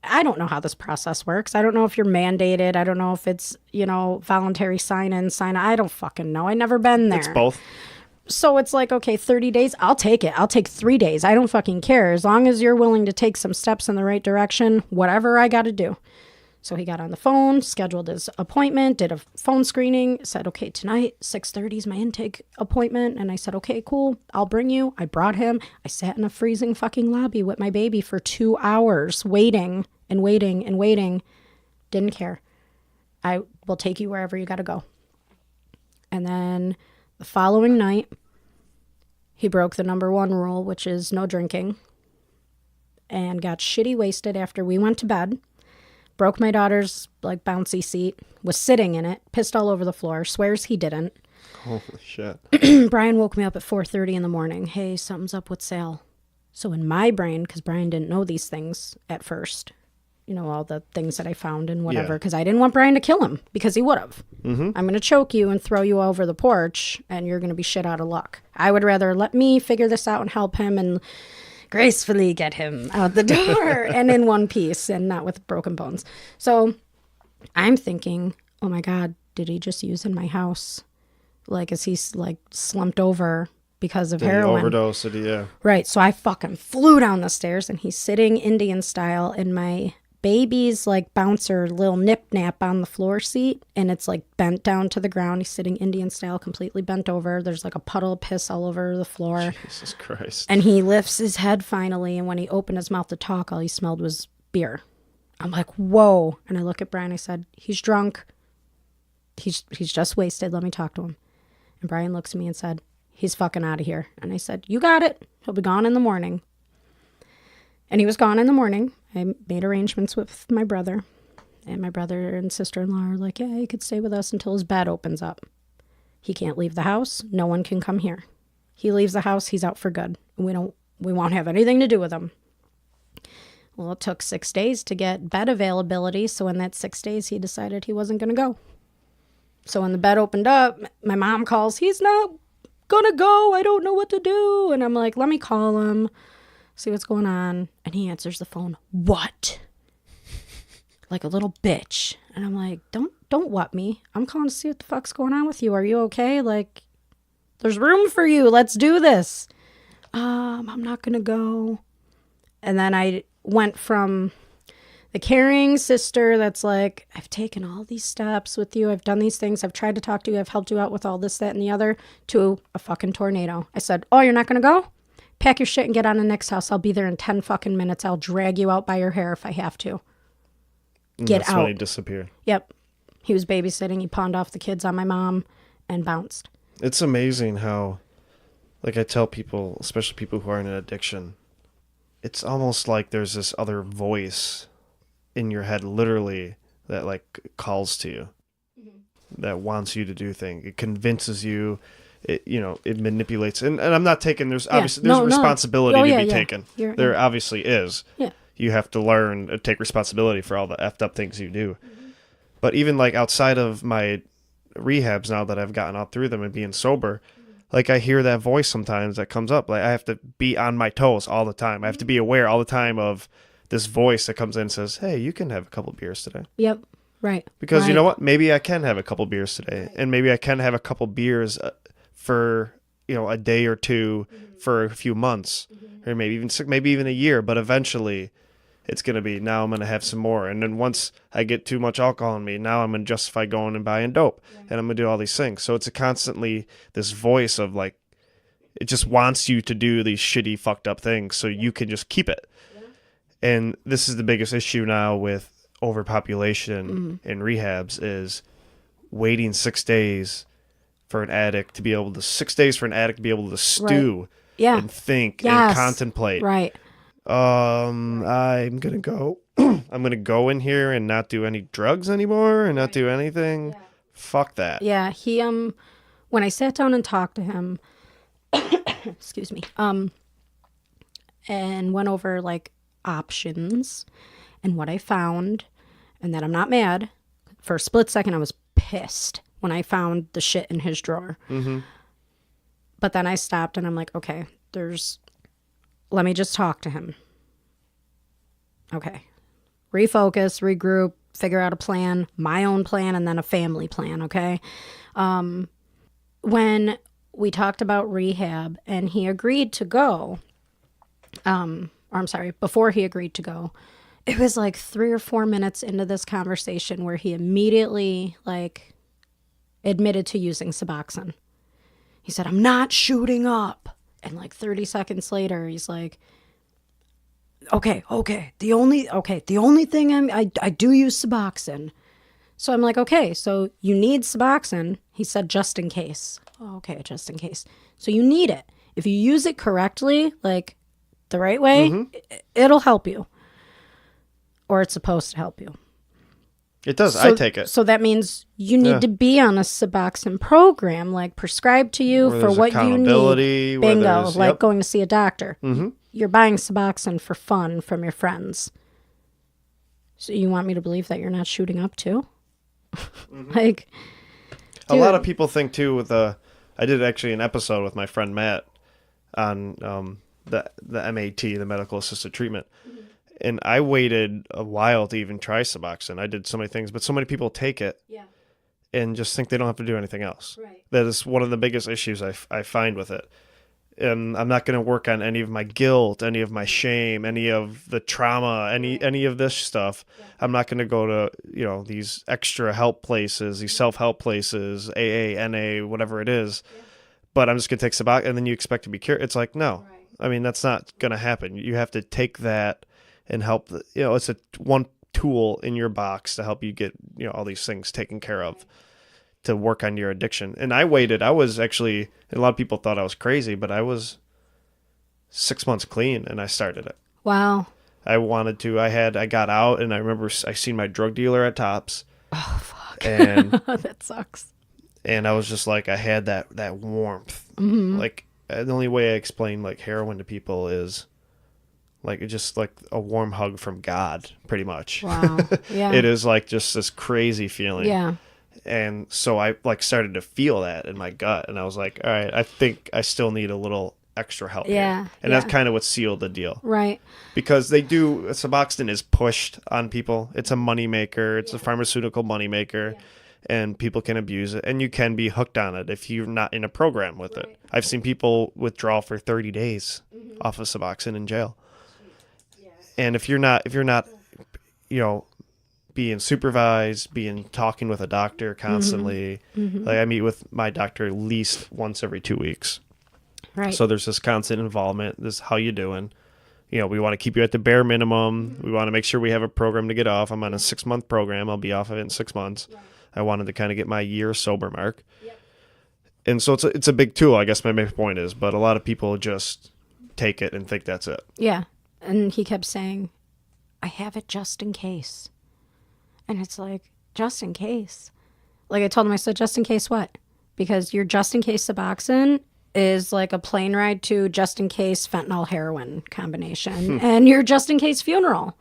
I don't know how this process works. I don't know if you're mandated. I don't know if it's, voluntary sign in, sign out. I don't fucking know. I've never been there. It's both. So it's like, okay, 30 days. I'll take it. I'll take 3 days. I don't fucking care. As long as you're willing to take some steps in the right direction, whatever I got to do. So he got on the phone, scheduled his appointment, did a phone screening, said, okay, tonight, 6:30 is my intake appointment. And I said, okay, cool. I'll bring you. I brought him. I sat in a freezing fucking lobby with my baby for 2 hours waiting and waiting and waiting. Didn't care. I will take you wherever you got to go. And then the following night, he broke the number one rule, which is no drinking, and got shitty wasted after we went to bed. Broke my daughter's bouncy seat, was sitting in it, pissed all over the floor, swears he didn't. Holy shit. Brian woke me up at 4:30 in the morning. Hey, something's up with Sal. So in my brain, because Brian didn't know these things at first, all the things that I found and whatever, because I didn't want Brian to kill him, because he would have. Mm-hmm. I'm going to choke you and throw you over the porch, and you're going to be shit out of luck. I would rather let me figure this out and help him and gracefully get him out the door and in one piece and not with broken bones. So I'm thinking, oh my God, did he just use in my house? Is he slumped over because of heroin? Overdose, yeah. Right. So I fucking flew down the stairs and he's sitting Indian style in my baby's bouncer little nip nap on the floor seat, and it's bent down to the ground. He's sitting Indian style, completely bent over. There's a puddle of piss all over the floor. Jesus Christ. And he lifts his head finally, and when he opened his mouth to talk, all he smelled was beer. I'm like, whoa. And I look at Brian, I said, he's drunk. He's just wasted. Let me talk to him. And Brian looks at me and said, he's fucking out of here. And I said, you got it. He'll be gone in the morning. And he was gone in the morning. I made arrangements with my brother. And my brother and sister-in-law are like, yeah, he could stay with us until his bed opens up. He can't leave the house. No one can come here. He leaves the house, he's out for good. We won't have anything to do with him. Well, it took 6 days to get bed availability. So in that 6 days, he decided he wasn't going to go. So when the bed opened up, my mom calls, he's not going to go. I don't know what to do. And I'm like, let me call him, see what's going on. And he answers the phone. What? Like a little bitch. And I'm like, don't what me. I'm calling to see what the fuck's going on with you. Are you okay? There's room for you. Let's do this. I'm not going to go. And then I went from the caring sister that's like, I've taken all these steps with you. I've done these things. I've tried to talk to you. I've helped you out with all this, that, and the other, to a fucking tornado. I said, oh, you're not going to go? Pack your shit and get on the next house. I'll be there in 10 fucking minutes. I'll drag you out by your hair if I have to. Get out. That's when he disappeared. Yep. He was babysitting. He pawned off the kids on my mom and bounced. It's amazing how, I tell people, especially people who are in an addiction, it's almost like there's this other voice in your head, literally, that calls to you, that wants you to do things. It convinces you. It it manipulates. And I'm not taking. There's obviously responsibility to be taken. There obviously is. Yeah. You have to learn to take responsibility for all the effed up things you do. Mm-hmm. But even outside of my rehabs, now that I've gotten out through them and being sober, I hear that voice sometimes that comes up. I have to be on my toes all the time. I have to be aware all the time of this voice that comes in and says, hey, you can have a couple beers today. Yep. Right. Because you know what? Maybe I can have a couple beers today. Right. And maybe I can have a couple beers for, a day or two for a few months, or maybe even a year, but eventually it's going to be, now I'm going to have some more. And then once I get too much alcohol in me, now I'm going to justify going and buying dope, and I'm going to do all these things. So it's a constantly this voice of like, it just wants you to do these shitty, fucked up things so you can just keep it. And this is the biggest issue now with overpopulation in rehabs, is waiting 6 days for an addict to be able to, 6 days for an addict to be able to stew and think and contemplate. Right. I'm going to go, I'm going to go in here and not do any drugs anymore and not do anything. Fuck that. Yeah. He, when I sat down and talked to him, excuse me, and went over like options and what I found, and that I'm not mad. For a split second, I was pissed when I found the shit in his drawer. But then I stopped and I'm like, okay, let me just talk to him. Okay. Refocus, regroup, figure out a plan, my own plan, and then a family plan, okay? When we talked about rehab and he agreed to go, before he agreed to go, it was like 3 or 4 minutes into this conversation where he immediately like admitted to using Suboxone. He said, I'm not shooting up. And like 30 seconds later, he's like, okay. The only thing I do use Suboxone. So I'm like, okay, so you need Suboxone. He said, just in case. Oh, okay, just in case. So you need it. If you use it correctly, like the right way, it'll help you. Or it's supposed to help you. It does. I take it. So that means you need to be on a Suboxone program, like prescribed to you for what you need. Bingo, like going to see a doctor. You're buying Suboxone for fun from your friends. So you want me to believe that you're not shooting up too? Like, dude. A lot of people think too I did actually an episode with my friend Matt on the MAT, the medical assisted treatment. And I waited a while to even try Suboxone. I did so many things, but so many people take it and just think they don't have to do anything else. Right. That is one of the biggest issues I find with it. And I'm not going to work on any of my guilt, any of my shame, any of the trauma, any of this stuff. I'm not going to go to, these extra help places, these self-help places, AA, NA, whatever it is. But I'm just going to take Suboxone, and then you expect to be cured. It's like, no. Right. I mean, that's not going to happen. You have to take that and help, it's one tool in your box to help you get, all these things taken care of, to work on your addiction. And I waited. I was actually, a lot of people thought I was crazy, but I was 6 months clean and I started it. Wow. I wanted to. I got out, and I remember I seen my drug dealer at Tops. Oh, fuck. And that sucks. And I was just like, I had that warmth. Like, the only way I explain like heroin to people is like, it's just like a warm hug from God, pretty much. Wow. Yeah. It is like just this crazy feeling. Yeah. And so I like started to feel that in my gut, and I was like, all right, I think I still need a little extra help here. And that's kind of what sealed the deal. Right. Because Suboxone is pushed on people. It's a moneymaker. It's a pharmaceutical moneymaker. And people can abuse it, and you can be hooked on it if you're not in a program with it. I've seen people withdraw for 30 days off of Suboxone in jail. And if you're not, being supervised, talking with a doctor constantly, like I meet with my doctor at least once every 2 weeks. Right. So there's this constant involvement. This is how you doing. We want to keep you at the bare minimum. We want to make sure we have a program to get off. I'm on a 6-month program. I'll be off of it in 6 months. Right. I wanted to kind of get my year sober mark. Yep. And so it's a big tool, I guess my main point is, but a lot of people just take it and think that's it. Yeah. And he kept saying, I have it just in case. And it's like, just in case. Like I told him, I said, just in case what? Because your just in case Suboxone is like a plane ride to just in case fentanyl heroin combination and your just in case funeral.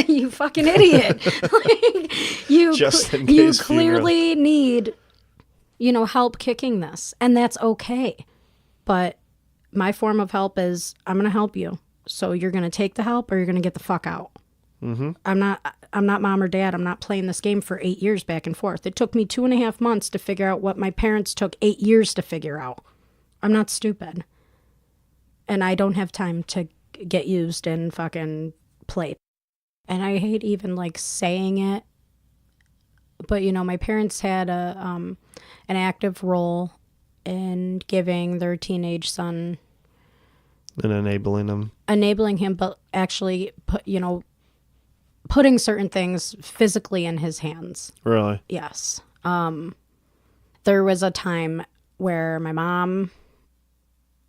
You fucking idiot. Like, you clearly need, help kicking this, and that's okay. But my form of help is I'm going to help you. So you're going to take the help or you're going to get the fuck out. I'm not mom or dad. I'm not playing this game for 8 years back and forth. It took me 2.5 months to figure out what my parents took 8 years to figure out. I'm not stupid. And I don't have time to get used and fucking play. And I hate even like saying it, but you know, my parents had an active role in giving their teenage son and enabling him, but actually putting certain things physically in his hands. Really? Yes. There was a time where my mom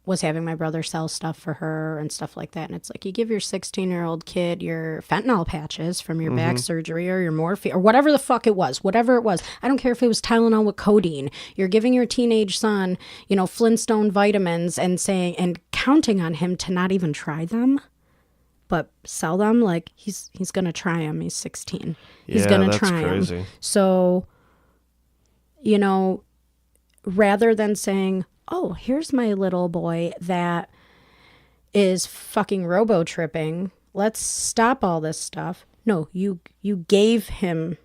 was having my brother sell stuff for her and stuff like that. And it's like, you give your 16-year-old kid your fentanyl patches from your back surgery or your morphine or whatever the fuck it was, whatever it was. I don't care if it was Tylenol with codeine. You're giving your teenage son, you know, Flintstone vitamins and saying, and counting on him to not even try them, but sell them. Like he's going to try them. He's 16. He's going to try them. So, you know, rather than saying, oh, here's my little boy that is fucking robo-tripping. Let's stop all this stuff. No, you gave him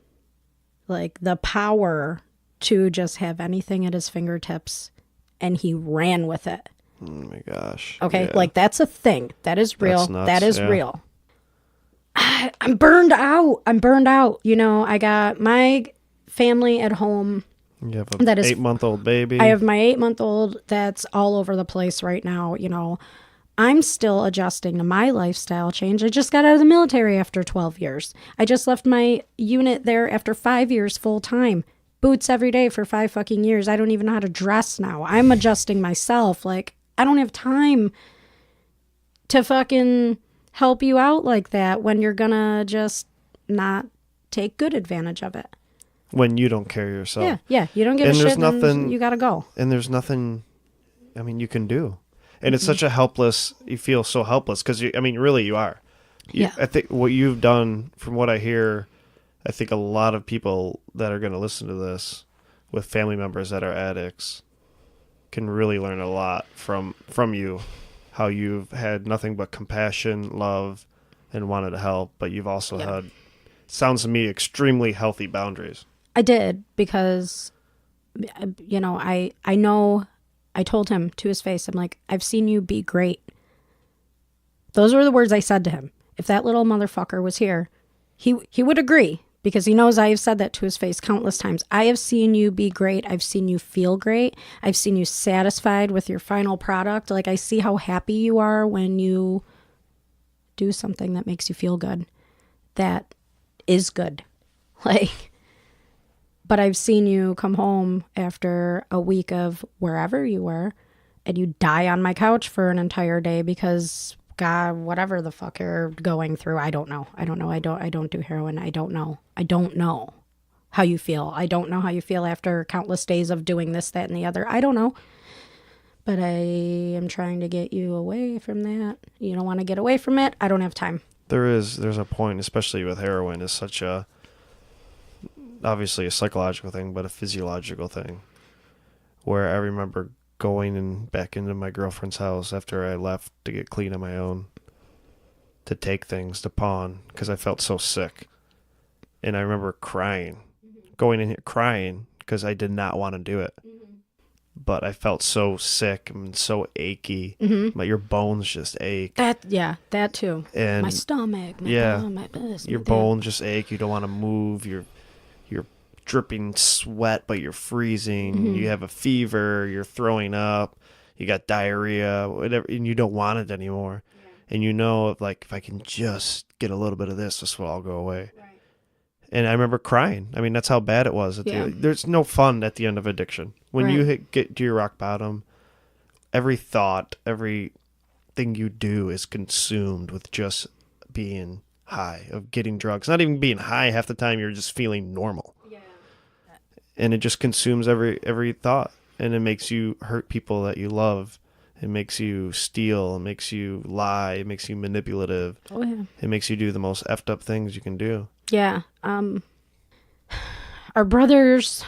like the power to just have anything at his fingertips and he ran with it. Oh my gosh. Okay, yeah. like that's a thing. That is real. That's nuts, that is real. I'm burned out. You know, I got my family at home. You have an 8-month-old baby. I have my 8-month-old that's all over the place right now. You know, I'm still adjusting to my lifestyle change. I just got out of the military after 12 years. I just left my unit there after 5 years full time. Boots every day for 5 fucking years. I don't even know how to dress now. I'm adjusting myself. Like, I don't have time to fucking help you out like that when you're gonna just not take good advantage of it. When you don't care yourself. Yeah. You don't give a shit, and you gotta go. And there's nothing, I mean, you can do. And it's such a helpless, you feel so helpless because, really you are. I think what you've done, from what I hear, I think a lot of people that are going to listen to this with family members that are addicts can really learn a lot from you, how you've had nothing but compassion, love, and wanted to help, but you've also had, sounds to me, extremely healthy boundaries. I did, because, you know, I know, I told him to his face, I'm like, I've seen you be great. Those were the words I said to him. If that little motherfucker was here, he would agree, because he knows I have said that to his face countless times. I have seen you be great. I've seen you feel great. I've seen you satisfied with your final product. Like, I see how happy you are when you do something that makes you feel good. That is good. Like, but I've seen you come home after a week of wherever you were and you die on my couch for an entire day because, God, whatever the fuck you're going through, I don't know. I don't do heroin. I don't know how you feel. I don't know how you feel after countless days of doing this, that, and the other. I don't know. But I am trying to get you away from that. You don't want to get away from it? I don't have time. There's a point, especially with heroin, is such a, obviously a psychological thing, but a physiological thing, where I remember going back into my girlfriend's house after I left to get clean on my own, to take things, to pawn, because I felt so sick. And I remember crying, going in here crying, because I did not want to do it. But I felt so sick and so achy. Your bones just ache. That too. And my stomach, my this, your bones just ache. You don't want to move. You're dripping sweat, but you're freezing. You have a fever. You're throwing up. You got diarrhea, whatever, and you don't want it anymore. And you know, if I can just get a little bit of this will all go away. Right. And I remember crying. I mean, that's how bad it was. There's no fun at the end of addiction. When you get to your rock bottom, every thought, everything you do is consumed with just being high, of getting drugs. Not even being high half the time, you're just feeling normal. Yeah. And it just consumes every thought. And it makes you hurt people that you love. It makes you steal. It makes you lie. It makes you manipulative. Oh, yeah. It makes you do the most effed up things you can do. Yeah. Our brothers,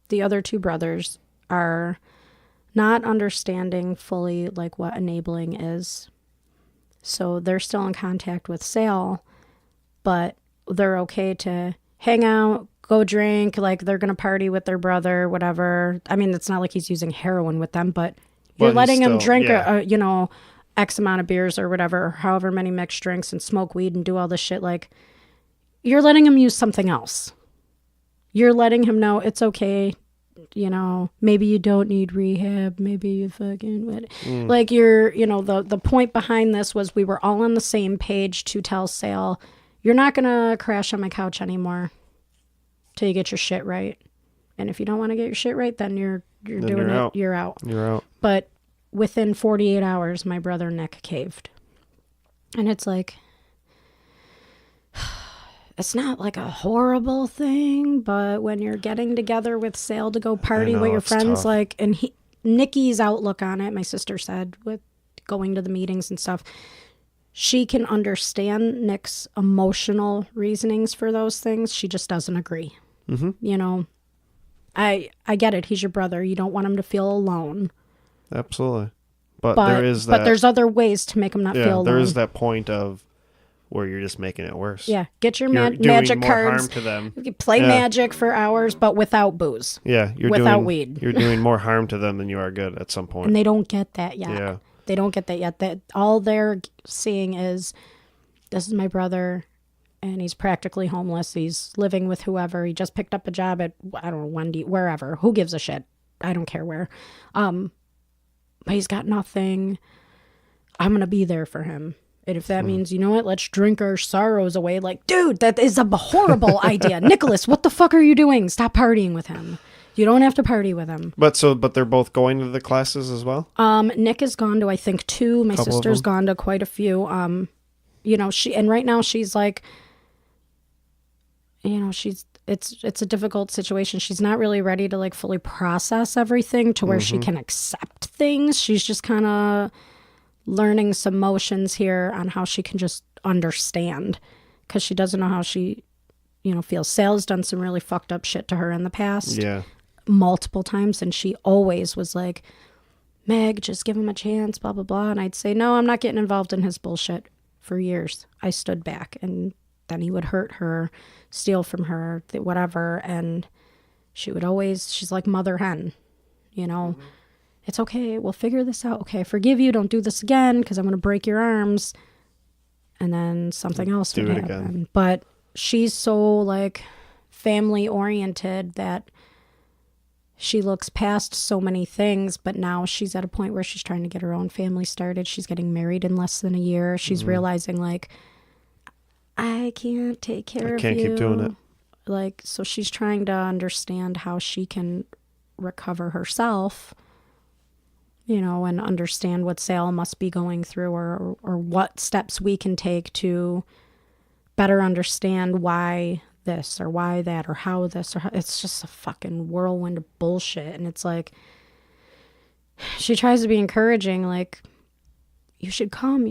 the other two brothers, are not understanding fully like what enabling is. So they're still in contact with Sal, but they're okay to hang out, go drink, like they're going to party with their brother, whatever. I mean, it's not like he's using heroin with them, but You're But letting him still, drink, yeah. X amount of beers or whatever, however many mixed drinks, and smoke weed and do all this shit. Like, you're letting him use something else. You're letting him know it's okay. Maybe you don't need rehab. Maybe you fucking... Like, the point behind this was we were all on the same page to tell Sale, you're not going to crash on my couch anymore till you get your shit right. And if you don't want to get your shit right, then you're out. You're out. You're out. But within 48 hours, my brother Nick caved. And it's like, it's not like a horrible thing, but when you're getting together with Sale to go party with your friends, tough. and Nikki's outlook on it, my sister said, with going to the meetings and stuff, she can understand Nick's emotional reasonings for those things. She just doesn't agree. Mm-hmm. I get it. He's your brother. You don't want him to feel alone. Absolutely. But there is that. But there's other ways to make him not feel alone. There is that point of where you're just making it worse. Yeah. Get your you're magic doing more cards. harm to them. You can play magic for hours, but without booze. Yeah. Without weed. You're doing more harm to them than you are good at some point. And they don't get that yet. Yeah. They don't get that yet. That all they're seeing is, this is my brother, and he's practically homeless. He's living with whoever. He just picked up a job at, I don't know, Wendy, wherever. Who gives a shit? I don't care where. But he's got nothing. I'm going to be there for him. And if that means, you know what, let's drink our sorrows away. Like, dude, that is a horrible idea. Nicholas, what the fuck are you doing? Stop partying with him. You don't have to party with him. But they're both going to the classes as well? Nick has gone to, I think, 2. My sister's gone to quite a few. And right now she's like, it's a difficult situation. She's not really ready to like fully process everything to where she can accept things. She's just kind of learning some motions here on how she can just understand, because she doesn't know how she, feels. Sale's done some really fucked up shit to her in the past. Yeah. Multiple times. And she always was like, Meg, just give him a chance, blah, blah, blah. And I'd say, no, I'm not getting involved in his bullshit. For years, I stood back, and then he would hurt her, steal from her, whatever. And she would always, she's like mother hen, It's okay. We'll figure this out. Okay, I forgive you. Don't do this again, because I'm going to break your arms. And then something else would happen. Again. But she's so like family oriented that she looks past so many things, but now she's at a point where she's trying to get her own family started. She's getting married in less than a year. She's realizing, like, I can't take care of you. I can't keep doing it. Like, so she's trying to understand how she can recover herself, and understand what Sale must be going through, or what steps we can take to better understand why this or why that or how this or how. It's just a fucking whirlwind of bullshit. And it's like, she tries to be encouraging, like, you should come,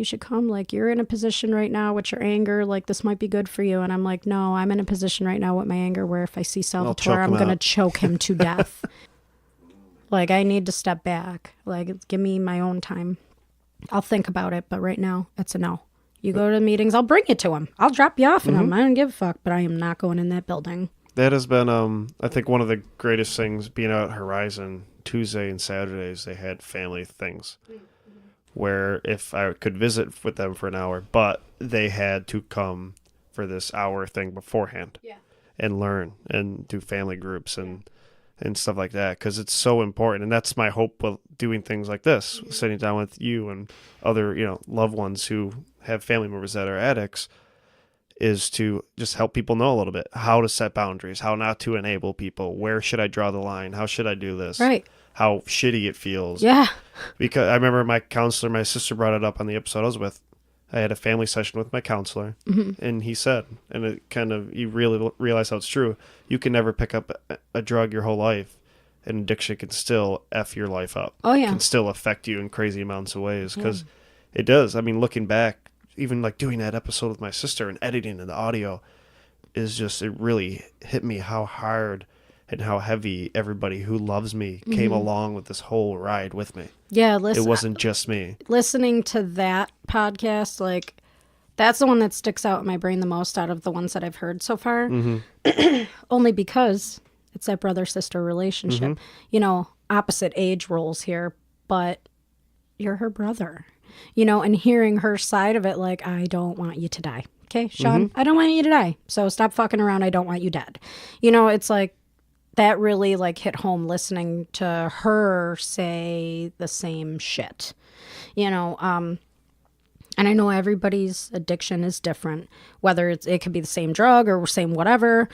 like, you're in a position right now with your anger, like, this might be good for you. And I'm like, no, I'm in a position right now with my anger where if I see Salvatore, I'm gonna choke him to death. Like, I need to step back, like, give me my own time. I'll think about it, but right now it's a no. You go to meetings, I'll bring you to them. I'll drop you off in them. I don't give a fuck, but I am not going in that building. That has been, I think, one of the greatest things being out at Horizon. Tuesday and Saturdays, they had family things where if I could visit with them for an hour, but they had to come for this hour thing beforehand and learn and do family groups and stuff like that, because it's so important. And that's my hope with doing things like this, sitting down with you and other, loved ones who have family members that are addicts, is to just help people know a little bit how to set boundaries, how not to enable people, where should I draw the line, how should I do this, right? How shitty it feels. Yeah. Because I remember my counselor, my sister brought it up on the episode I was with. I had a family session with my counselor, and he said, and it kind of, you really realize how it's true, you can never pick up a drug your whole life, and addiction can still F your life up. Oh, yeah. It can still affect you in crazy amounts of ways, because it does. I mean, looking back, even like doing that episode with my sister and editing and the audio is just, it really hit me how hard and how heavy everybody who loves me came along with this whole ride with me. Yeah, it wasn't just me. Listening to that podcast, like, that's the one that sticks out in my brain the most out of the ones that I've heard so far. Only because it's that brother-sister relationship. Opposite age roles here, but you're her brother, you know, and hearing her side of it, like, I don't want you to die. Okay, Sean, I don't want you to die. So stop fucking around. I don't want you dead. You know, it's like that really like hit home listening to her say the same shit, you know. And I know everybody's addiction is different, whether it could be the same drug or same whatever.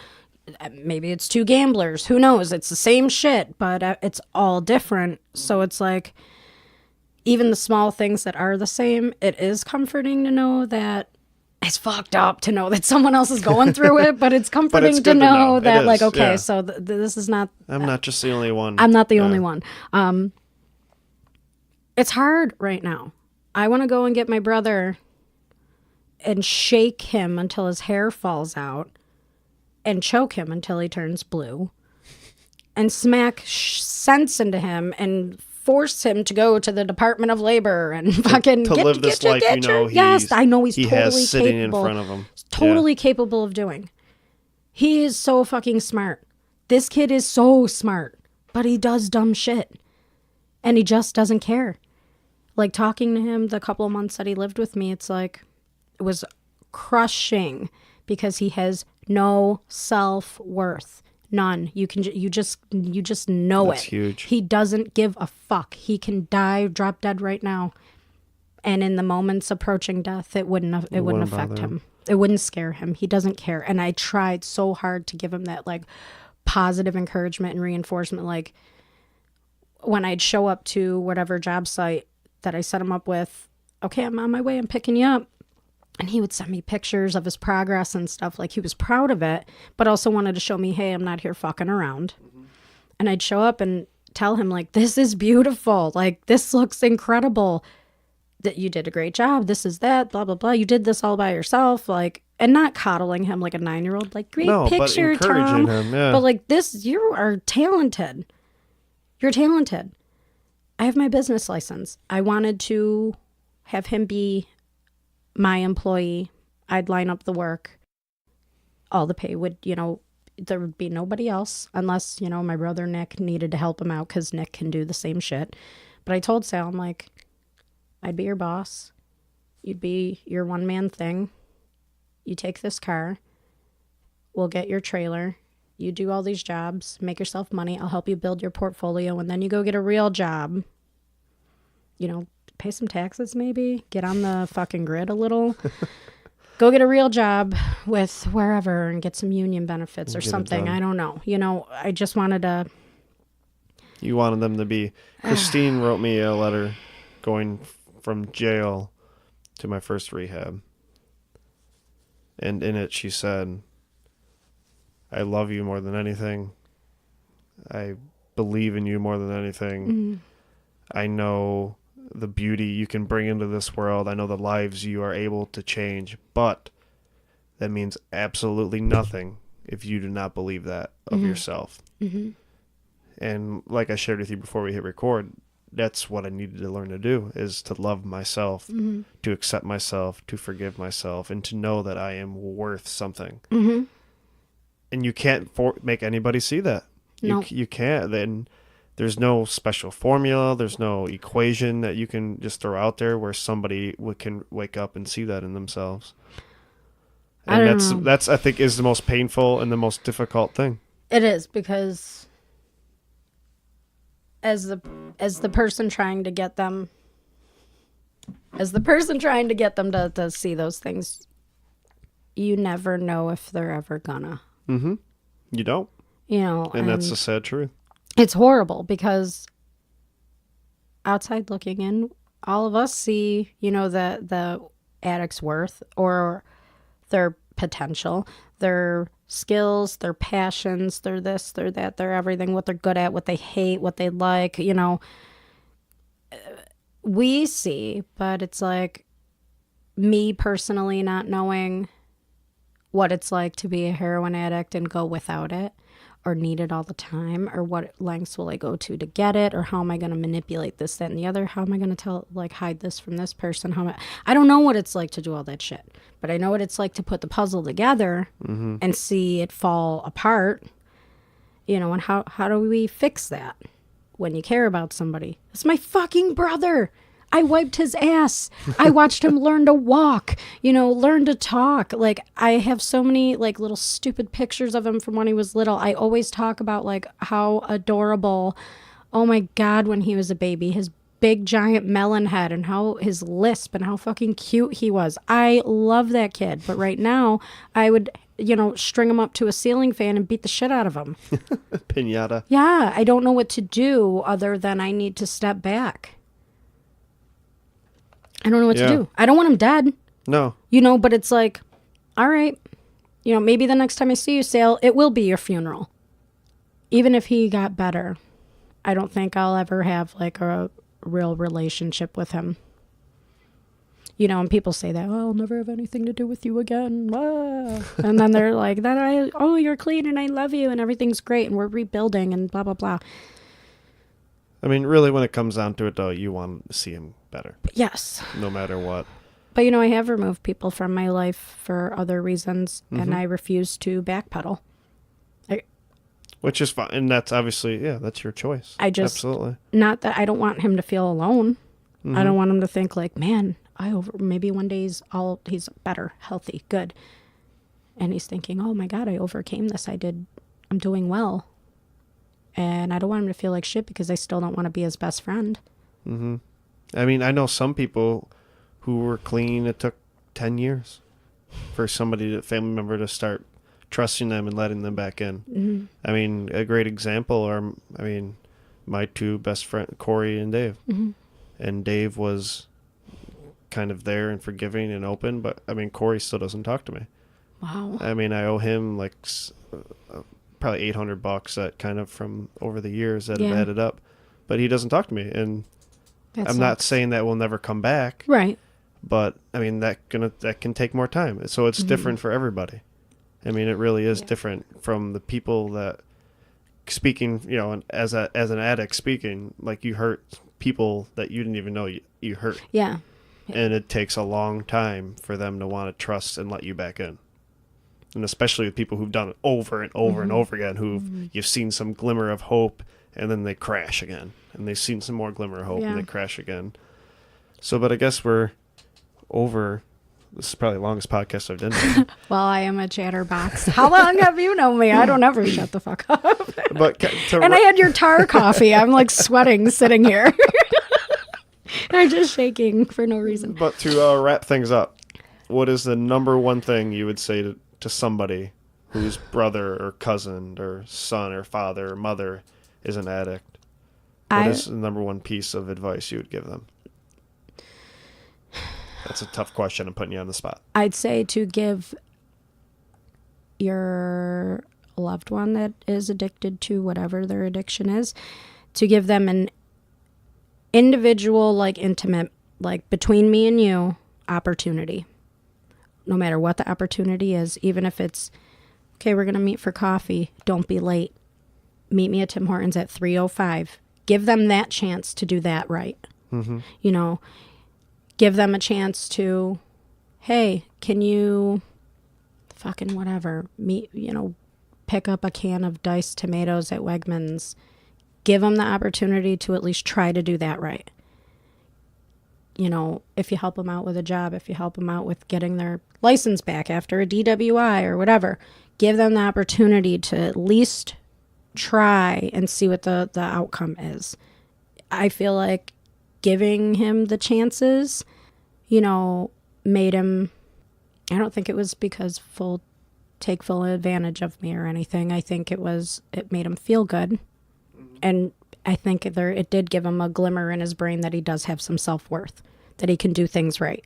Maybe it's two gamblers. Who knows? It's the same shit, but it's all different. So it's like, even the small things that are the same, it is comforting to know that it's fucked up to know that someone else is going through it, but it's comforting to know that, like, okay, yeah. So this is not... I'm not just the only one. I'm not the only one. It's hard right now. I want to go and get my brother and shake him until his hair falls out and choke him until he turns blue and smack sense into him and force him to go to the Department of Labor and fucking live this life, you know, yes, I know he's totally has sitting capable, in front of him. Totally capable of doing. He is so fucking smart. This kid is so smart, but he does dumb shit, and he just doesn't care. Like, talking to him the couple of months that he lived with me, it's like, it was crushing because he has no self-worth. None. You just know That's huge. He doesn't give a fuck. He can die, drop dead right now. And in the moments approaching death, it wouldn't affect him. It wouldn't scare him. He doesn't care. And I tried so hard to give him that like positive encouragement and reinforcement. Like, when I'd show up to whatever job site that I set him up with, okay, I'm on my way, I'm picking you up. And he would send me pictures of his progress and stuff. Like, he was proud of it, but also wanted to show me, hey, I'm not here fucking around. And I'd show up and tell him, like, this is beautiful. Like, this looks incredible. That you did a great job. This is that, blah, blah, blah. You did this all by yourself. Like, and not coddling him like a 9-year-old. Like, great picture, but encouraging Tom. him, yeah. But like this, you are talented. You're talented. I have my business license. I wanted to have him be my employee. I'd line up the work. All the pay would, you know, there would be nobody else unless, you know, my brother Nick needed to help him out because Nick can do the same shit. But I told Sal, I'm like, I'd be your boss. You'd be your one-man thing. You take this car. We'll get your trailer. You do all these jobs. Make yourself money. I'll help you build your portfolio. And then you go get a real job. You know, pay some taxes maybe. Get on the fucking grid a little. Go get a real job with wherever and get some union benefits or something. I don't know. You know, I just wanted to... You wanted them to be... Christine wrote me a letter going from jail to my first rehab. And in it she said, I love you more than anything. I believe in you more than anything. Mm-hmm. I know the beauty you can bring into this world. I know the lives you are able to change, but that means absolutely nothing if you do not believe that of yourself. Mm-hmm. And like I shared with you before we hit record, that's what I needed to learn to do, is to love myself, to accept myself, to forgive myself, and to know that I am worth something. Mm-hmm. And you can't make anybody see that. Nope. You can't. Then there's no special formula. There's no equation that you can just throw out there where somebody can wake up and see that in themselves. And that's I think is the most painful and the most difficult thing. It is, because as the person trying to get them to see those things, you never know if they're ever gonna. Mm-hmm. You don't. You know, and that's the sad truth. It's horrible because outside looking in, all of us see, you know, the addict's worth or their potential, their skills, their passions, their this, their that, their everything, what they're good at, what they hate, what they like, you know. We see, but it's like me personally not knowing what it's like to be a heroin addict and go without it or need it all the time, or what lengths will I go to get it, or how am I going to manipulate this, that, and the other? How am I going to hide this from this person? I don't know what it's like to do all that shit, but I know what it's like to put the puzzle together and see it fall apart, you know, and how do we fix that? when you care about somebody. It's my fucking brother. I wiped his ass. I watched him learn to walk, learn to talk. Like, I have so many like little stupid pictures of him from when he was little. I always talk about like how adorable, oh my God, when he was a baby, his big giant melon head and how his lisp and how fucking cute he was. I love that kid. But right now I would, string him up to a ceiling fan and beat the shit out of him. Piñata. Yeah. I don't know what to do other than I need to step back. I don't know what to do. I don't want him dead. No. But it's like, all right, maybe the next time I see you, Sale, it will be your funeral. Even if he got better, I don't think I'll ever have like a real relationship with him. And people say that, oh, I'll never have anything to do with you again. Ah. And then they're like, you're clean and I love you and everything's great and we're rebuilding and blah, blah, blah. I mean, really, when it comes down to it, though, you want to see him better. Yes. No matter what. But, I have removed people from my life for other reasons, and I refuse to backpedal. Which is fine. And that's obviously, that's your choice. Absolutely. Not that I don't want him to feel alone. I don't want him to think like, man, maybe one day he's better, healthy, good. And he's thinking, oh my God, I overcame this. I'm doing well. And I don't want him to feel like shit because I still don't want to be his best friend. Mm-hmm. I mean, I know some people who were clean. It took 10 years for a family member to start trusting them and letting them back in. Mm-hmm. I mean, a great example are, my two best friends, Corey and Dave. Mm-hmm. And Dave was kind of there and forgiving and open, but Corey still doesn't talk to me. Wow. I owe him like probably $800 that kind of from over the years that have added up, but he doesn't talk to me. And I'm not saying that will never come back. Right. But that can take more time. So it's different for everybody. It really is different from the people that speaking, as an addict speaking, like you hurt people that you didn't even know you hurt. Yeah. And it takes a long time for them to want to trust and let you back in. And especially with people who've done it over and over and over again, you've seen some glimmer of hope and then they crash again. And they've seen some more glimmer of hope and they crash again. So, but I guess we're over. This is probably the longest podcast I've done. Well, I am a chatterbox. How long have you known me? I don't ever shut the fuck up. And I had your tar coffee. I'm like sweating sitting here. I'm just shaking for no reason. But to wrap things up, what is the number one thing you would say to somebody whose brother or cousin or son or father or mother is an addict? What is the number one piece of advice you would give them? That's a tough question. I'm putting you on the spot. I'd say to give your loved one that is addicted to whatever their addiction is, to give them an individual, like intimate, like between me and you opportunity. No matter what the opportunity is, even if it's, okay, we're going to meet for coffee. Don't be late. Meet me at Tim Hortons at 3:05. Give them that chance to do that right. Mm-hmm. Give them a chance to, hey, can you fucking whatever, pick up a can of diced tomatoes at Wegmans. Give them the opportunity to at least try to do that right. If you help them out with a job, if you help them out with getting their license back after a DWI or whatever, give them the opportunity to at least try and see what the outcome is. I feel like giving him the chances, made him, I don't think it was because take full advantage of me or anything. I think it made him feel good. And I think it did give him a glimmer in his brain that he does have some self-worth, that he can do things right.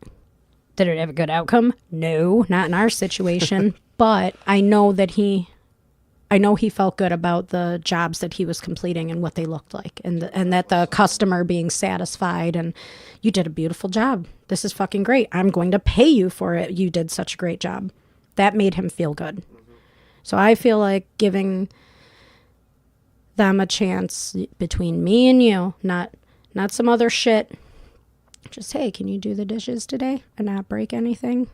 Did it have a good outcome? No, not in our situation. But I know he felt good about the jobs that he was completing and what they looked like, and that the customer being satisfied and you did a beautiful job. This is fucking great. I'm going to pay you for it. You did such a great job. That made him feel good. Mm-hmm. So I feel like giving them a chance between me and you, not some other shit. Just, hey, can you do the dishes today and not break anything?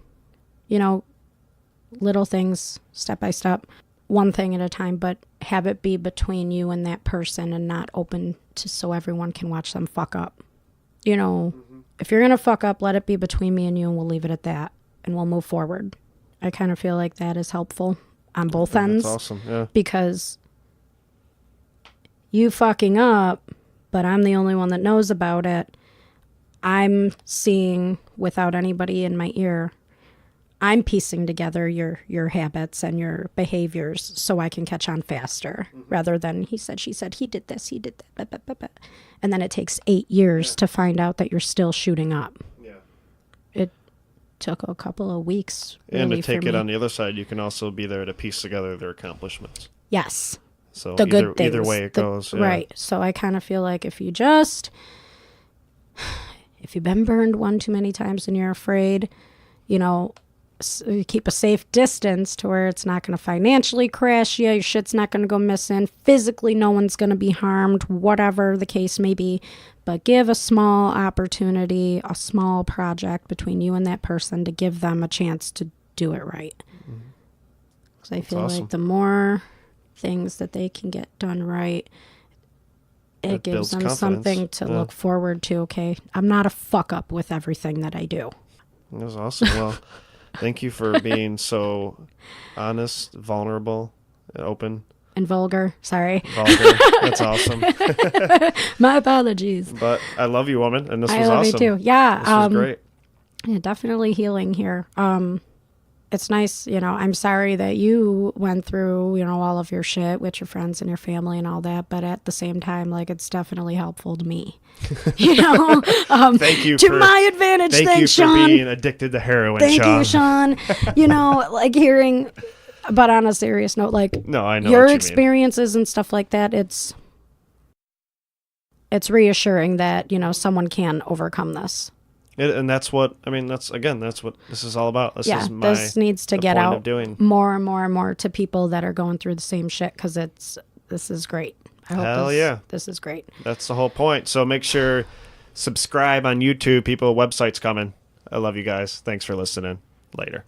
Little things, step by step. one thing at a time, but have it be between you and that person and not open to so everyone can watch them fuck up. You know, if you're going to fuck up, let it be between me and you, and we'll leave it at that, and we'll move forward. I kind of feel like that is helpful on both ends. That's awesome, yeah. Because you fucking up, but I'm the only one that knows about it. I'm seeing without anybody in my ear. I'm piecing together your habits and your behaviors so I can catch on faster, rather than he said, she said, he did this, he did that, blah, blah, blah, blah. And then it takes 8 years to find out that you're still shooting up. Yeah. It took a couple of weeks. And to take it on the other side, you can also be there to piece together their accomplishments. Yes. So the good things. Either way it goes. Yeah. Right. So I kind of feel like if you've been burned one too many times and you're afraid, you know, keep a safe distance to where it's not going to financially crash you. Your shit's not going to go missing. Physically, no one's going to be harmed, whatever the case may be. But give a small opportunity, a small project between you and that person to give them a chance to do it right. Because I feel like the more things that they can get done right, it gives them something to look forward to. Okay, I'm not a fuck up with everything that I do. That was awesome. Well, thank you for being so honest, vulnerable, open. And vulgar. Sorry. Vulgar. That's awesome. My apologies. But I love you, woman, and this was awesome. I love you too. Yeah. This was great. Yeah, definitely healing here. It's nice, you know, I'm sorry that you went through, you know, all of your shit with your friends and your family and all that, but at the same time, like, it's definitely helpful to me. You know? Thank you to my advantage. Thank you Sean. for being addicted to heroin, Thank Sean. you, Sean. You know, like hearing, but on a serious note, like, no, I know your what you experiences and stuff like that, it's reassuring that, you know, someone can overcome this. And that's what, I mean, that's what this is all about. This needs to get out more and more and more to people that are going through the same shit, because this is great. I hope this is great. That's the whole point. So make sure, subscribe on YouTube, people. Website's coming. I love you guys. Thanks for listening. Later.